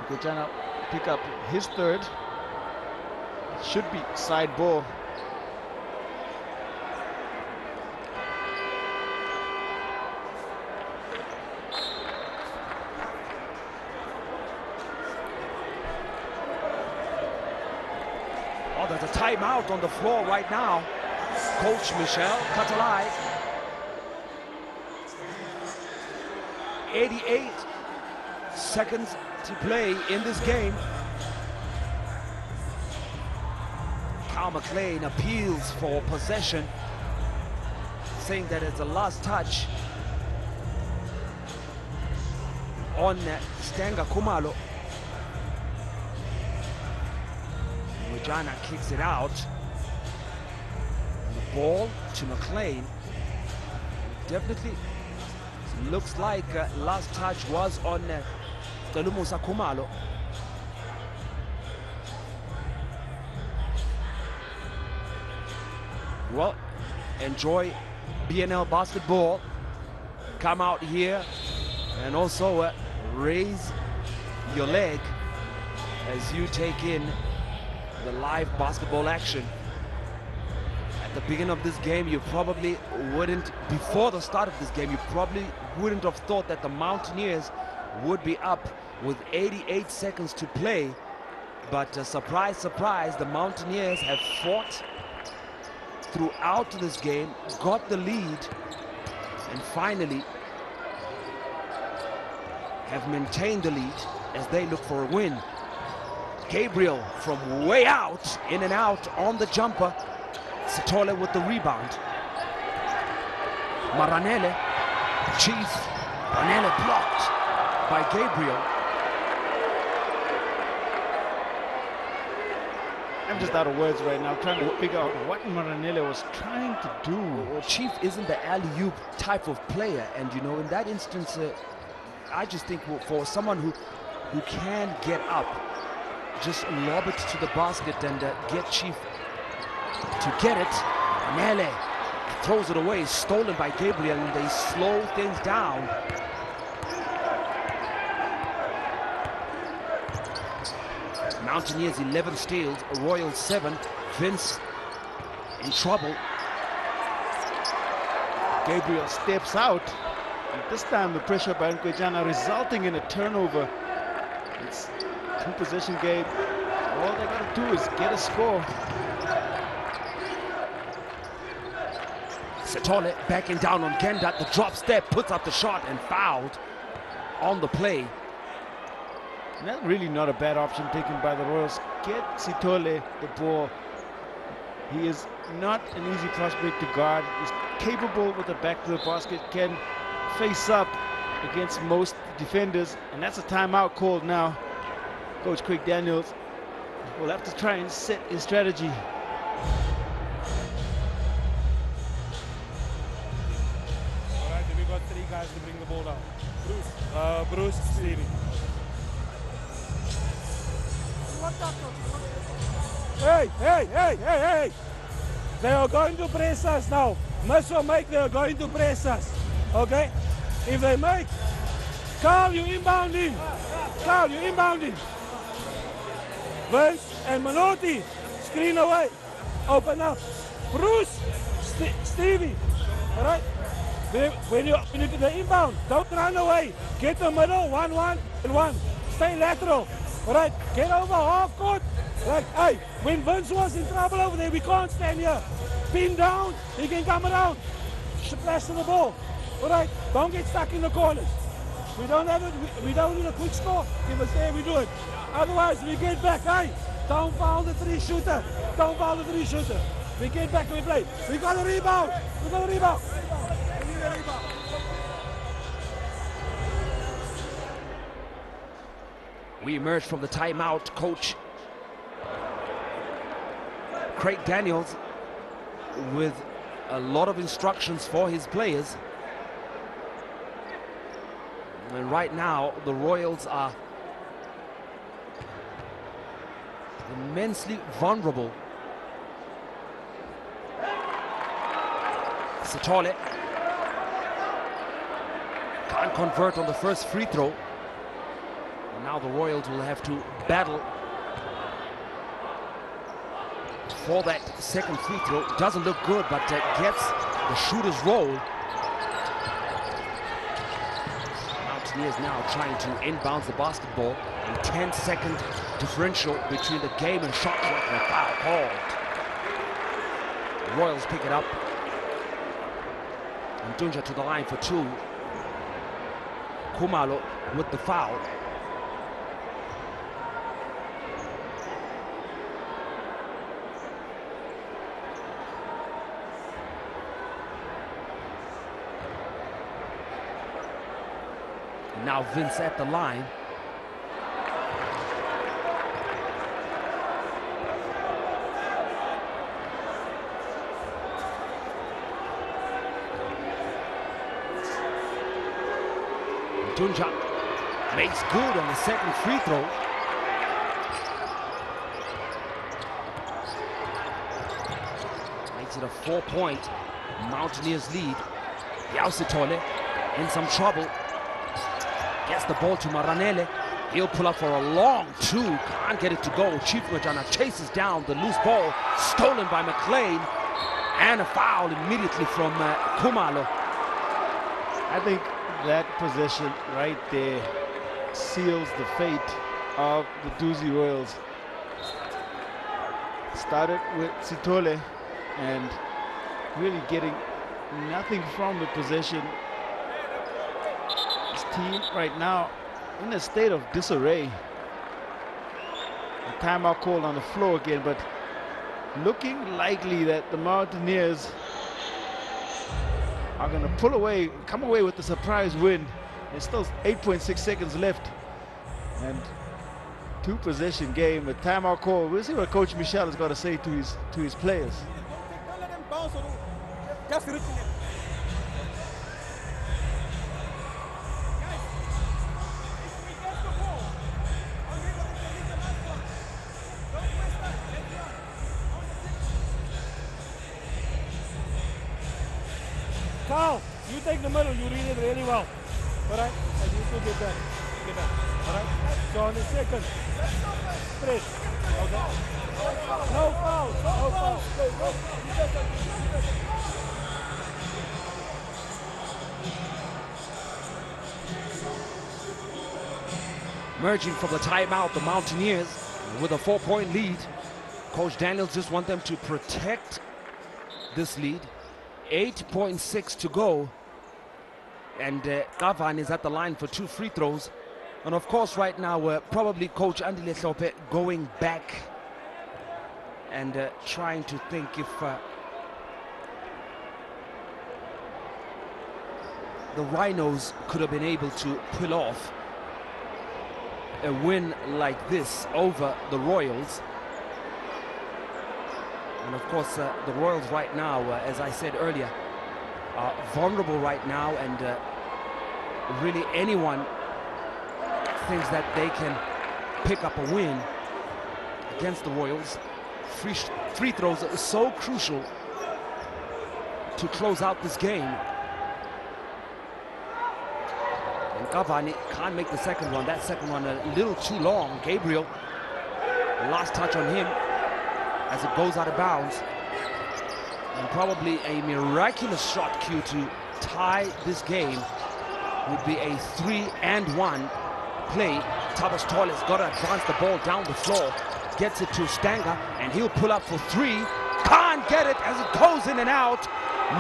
Mojana pick up his third. It should be side ball. Oh, there's a timeout on the floor right now. Coach Michel Katalai. 88 seconds to play in this game. Kyle McLean appeals for possession, saying that it's a last touch on Stenga Khumalo. Mojana kicks it out. And the ball to McLean. Definitely looks like last touch was on Kalumusa Khumalo. Well, enjoy BNL basketball. Come out here and also raise your leg as you take in the live basketball action. At the beginning of this game, you probably wouldn't, before the start of this game, you probably wouldn't have thought that the Mountaineers would be up with 88 seconds to play. But surprise, surprise, the Mountaineers have fought throughout this game, got the lead, and finally have maintained the lead as they look for a win. Gabriel from way out, in and out on the jumper. Sithole with the rebound. Maranele. Chief. Maranele blocked by Gabriel. I'm just out of words right now, trying to figure out what Maranele was trying to do. Well, Chief isn't the alley-oop type of player, and you know, in that instance, I just think for someone who can get up, just lob it to the basket and get Chief to get it. Nele throws it away, stolen by Gabriel, and they slow things down. Mountaineers 11 steals, Royals 7. Vince in trouble. Gabriel steps out. And this time the pressure by Nkwejana resulting in a turnover. It's two-possession game. All they got to do is get a score. Sithole backing down on Genda. The drop step, puts up the shot and fouled on the play. And that's really not a bad option taken by the Royals. Get Sithole the ball. He is not an easy prospect to guard. He's capable with the back to the basket, can face up against most defenders, and that's a timeout called now. Coach Craig Daniels will have to try and set his strategy. All right, we got 3 guys to bring the ball down. Bruce, Stevie. Hey! They are going to press us now. Miss or make, they are going to press us. Okay? If they make, Carl, you inbounding. Carl, you inbounding. Vince and Manotti, screen away. Open up. Bruce, Stevie. All right? When you do the inbound, don't run away. Get the middle, 1-1 and 1. Stay lateral. All right? Get over half court. Like, hey, when Vince was in trouble over there, we can't stand here. Pin down, he can come around. Splash to the ball. All right, don't get stuck in the corners. We don't have it. We don't need a quick score. If it's there, we do it. Otherwise, we get back. Hey, don't foul the 3-shooter. Don't foul the 3-shooter. We get back and we play. We got a rebound. We got a rebound. We need a rebound. We emerge from the timeout. Coach Craig Daniels with a lot of instructions for his players. And right now, the Royals are immensely vulnerable. Sithole can't convert on the first free throw. And now the Royals will have to battle for that second free throw. Doesn't look good, but gets the shooter's roll. Mountaineers now trying to inbound the basketball. And 10-second differential between the game and shot clock, and a foul called. The Royals pick it up. And Dunja to the line for 2. Khumalo with the foul. Now Vince at the line. Dunja makes good on the second free throw. Makes it a 4-point Mountaineers lead. Sithole in some trouble. Gets the ball to Maranele. He'll pull up for a long 2. Can't get it to go. Chief Nkwejana chases down the loose ball. Stolen by McLean. And a foul immediately from Khumalo. I think that possession right there seals the fate of the Duzi Royals. Started with Sithole and really getting nothing from the possession. This team right now in a state of disarray. A timeout called on the floor again, but looking likely that the Mountaineers are going to come away with the surprise win. There's still 8.6 seconds left. And 2-possession game, a timeout call. We'll see what Coach Michel has got to say to his players. Don't let them bounce on just reaching it. Guys, if we get the ball, I'll give it the last one. Don't waste time. Let's run. On the Carl, you take the middle, you read it really well. Alright? And you two get that. Get that. Alright? So on the second, straight. Okay? No foul. No foul. Emerging from the timeout, the Mountaineers with a 4-point lead. Coach Daniels just want them to protect this lead. 8.6 to go. And Kavan is at the line for 2 free throws. And of course, right now, probably Coach Andile Hlope going back and trying to think if the Rhinos could have been able to pull off a win like this over the Royals. And of course, the Royals right now, as I said earlier, are vulnerable right now, and really anyone thinks that they can pick up a win against the Royals. Free throws are so crucial to close out this game. And Cavani can't make the second one. That second one a little too long. Gabriel, last touch on him as it goes out of bounds. And probably a miraculous shot cue to tie this game would be a 3-and-1 play. Tabas Torres got to advance the ball down the floor, gets it to Stanger, and he'll pull up for 3. Can't get it as it goes in and out.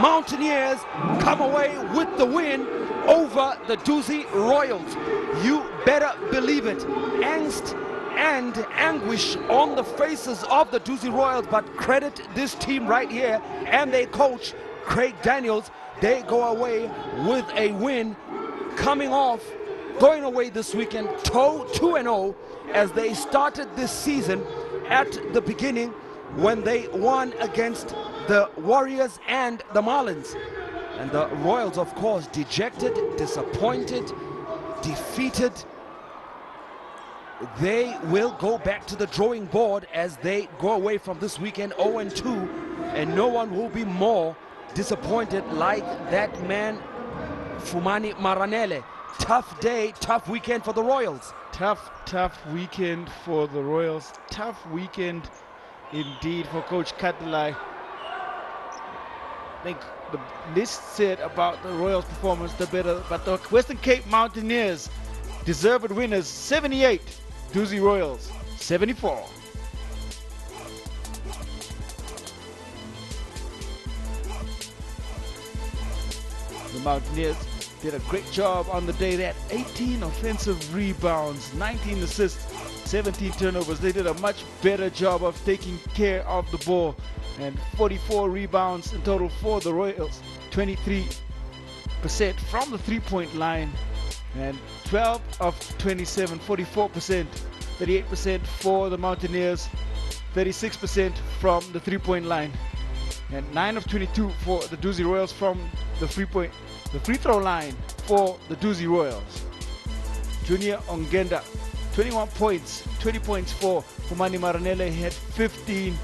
Mountaineers come away with the win over the Duzi Royals. You better believe it. Angst and anguish on the faces of the Duzi Royals, but credit this team right here and their coach Craig Daniels. They go away with a win, coming off, going away this weekend 2-0 as they started this season at the beginning when they won against the Warriors and the Marlins. And the Royals, of course, dejected, disappointed, defeated. They will go back to the drawing board as they go away from this weekend 0-2, and no one will be more disappointed like that man Fumani Maranele. Tough day, tough weekend for the Royals. Tough weekend for the Royals. Tough weekend indeed for Coach Katlai. I think the list said about the Royals' performance the better, but the Western Cape Mountaineers deserved winners. 78, Duzi Royals 74. The Mountaineers did a great job on the day. They had 18 offensive rebounds, 19 assists, 17 turnovers. They did a much better job of taking care of the ball, and 44 rebounds in total for the Royals, 23% from the three-point line, and 12 of 27, 44%, 38% for the Mountaineers, 36% from the three-point line, and 9 of 22 for the Duzi Royals from the free throw line for the Duzi Royals. Junior Ongenda, 21 points, 20 points for Fumani Maranele. He had 15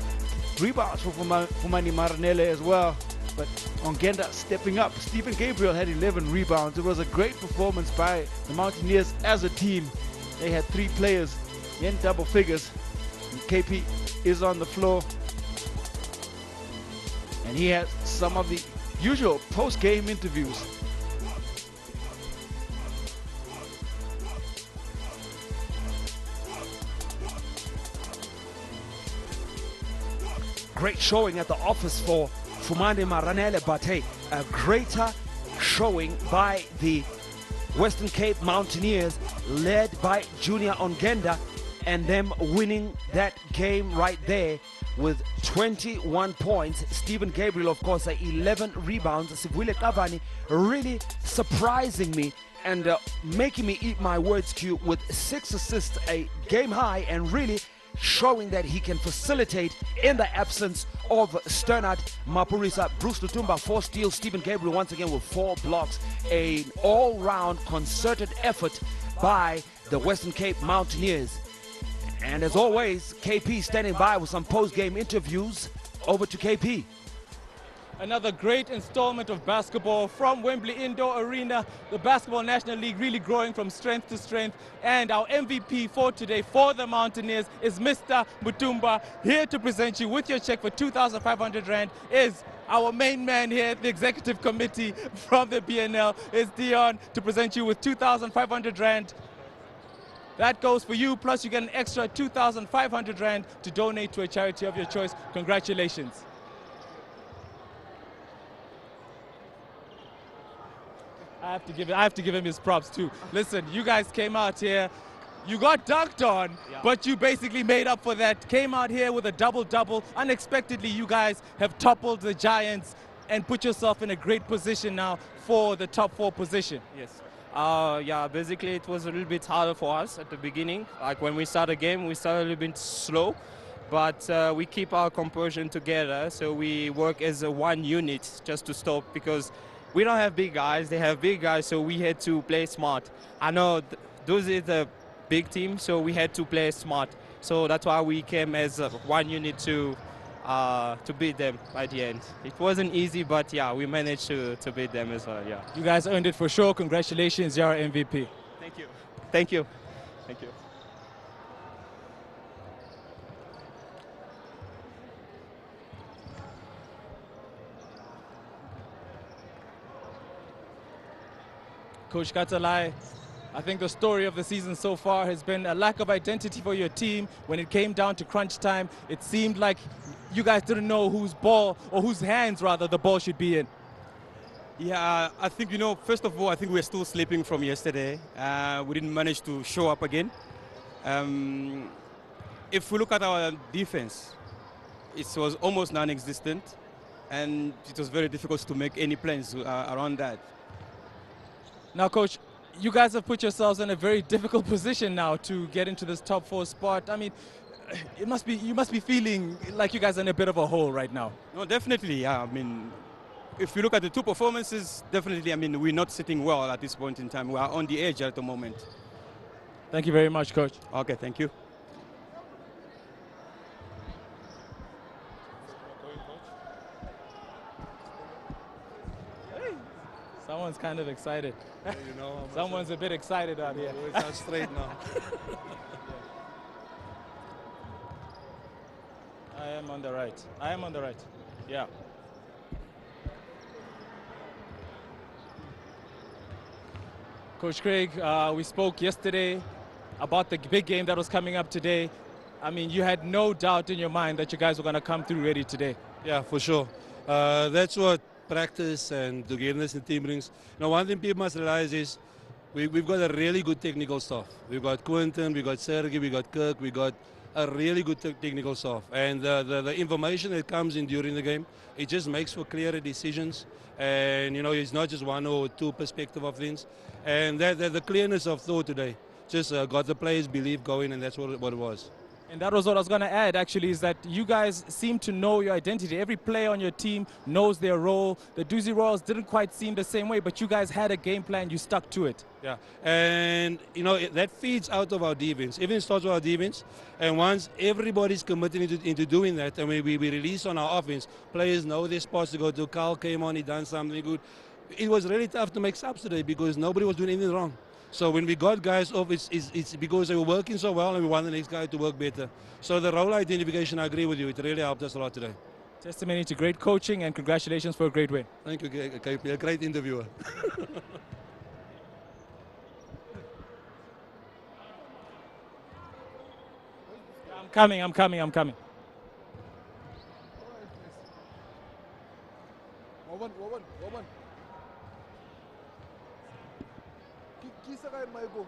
rebounds for Fumani Maranele as well, but Ongenda stepping up. Stephen Gabriel had 11 rebounds. It was a great performance by the Mountaineers as a team. They had 3 players in double figures. And KP is on the floor, and he had some of the usual post-game interviews. Great showing at the office for Fumani Maranele, but hey, a greater showing by the Western Cape Mountaineers, led by Junior Ongenda, and them winning that game right there with 21 points. Stephen Gabriel, of course, 11 rebounds. Sivule Kavani really surprising me and making me eat my words, Q, with 6 assists, a game high, and really showing that he can facilitate in the absence of Sternard Mapurisa. Bruce Lutumba 4 steals, Stephen Gabriel once again with 4 blocks. An all-round concerted effort by the Western Cape Mountaineers. And as always, KP standing by with some post-game interviews. Over to KP. Another great installment of basketball from Wembley Indoor Arena. The Basketball National League really growing from strength to strength. And our MVP for today for the Mountaineers is Mr. Mutumba. Here to present you with your check for 2,500 Rand is our main man here at the executive committee from the BNL. Is Dion to present you with 2,500 Rand. That goes for you, plus you get an extra 2,500 Rand to donate to a charity of your choice. Congratulations. I have to give him his props too. Listen, you guys came out here, you got dunked on, but you basically made up for that. Came out here with a double-double. Unexpectedly, you guys have toppled the Giants and put yourself in a great position now for the top 4 position. Yes. Yeah, basically it was a little bit harder for us at the beginning. Like when we start a game, we start a little bit slow, but we keep our composure together. So we work as a one unit just to stop, because we don't have big guys, they have big guys, so we had to play smart. I know Duzi is a big team, so we had to play smart. So that's why we came as one unit to beat them by the end. It wasn't easy, but yeah, we managed to beat them as well, yeah. You guys earned it for sure. Congratulations, you're our MVP. Thank you. Thank you. Thank you. Coach Katalai, I think the story of the season so far has been a lack of identity for your team. When it came down to crunch time, it seemed like you guys didn't know whose ball, or whose hands rather, the ball should be in. Yeah, I think, first of all, I think we're still sleeping from yesterday. We didn't manage to show up again. If we look at our defense, it was almost non-existent, and it was very difficult to make any plans around that. Now, Coach, you guys have put yourselves in a very difficult position now to get into this top 4 spot. I mean, you must be feeling like you guys are in a bit of a hole right now. No, definitely, yeah. I mean, if you look at the 2 performances, definitely, I mean, we're not sitting well at this point in time. We are on the edge at the moment. Thank you very much, Coach. Okay, thank you. Someone's kind of excited. Someone's a bit excited out here. It's not straight now. I am on the right. I am on the right. Yeah. Coach Craig, we spoke yesterday about the big game that was coming up today. I mean, you had no doubt in your mind that you guys were going to come through ready today. Yeah, for sure. That's what practice and togetherness in team brings. Now, one thing people must realize is we've got a really good technical staff. We've got Quentin, we've got Sergey, we've got Kirk, we've got a really good technical staff. And the information that comes in during the game, it just makes for clearer decisions. And, it's not just 1 or 2 perspective of things. And the clearness of thought today just got the players' belief going, and that's what it was. And that was what I was going to add, actually, is that you guys seem to know your identity. Every player on your team knows their role. The Duzi Royals didn't quite seem the same way, but you guys had a game plan. You stuck to it. Yeah, and, that feeds out of our defense. Everything starts with our defense. And once everybody's committed into doing that, and we release on our offense, players know their spots to go to. Carl came on, he done something good. It was really tough to make subs today because nobody was doing anything wrong. So when we got guys off, it's because they were working so well and we want the next guy to work better. So the role identification, I agree with you, it really helped us a lot today. Testimony to great coaching, and congratulations for a great win. Thank you, KP, a great interviewer. I'm coming. Kisa kayo, Michael.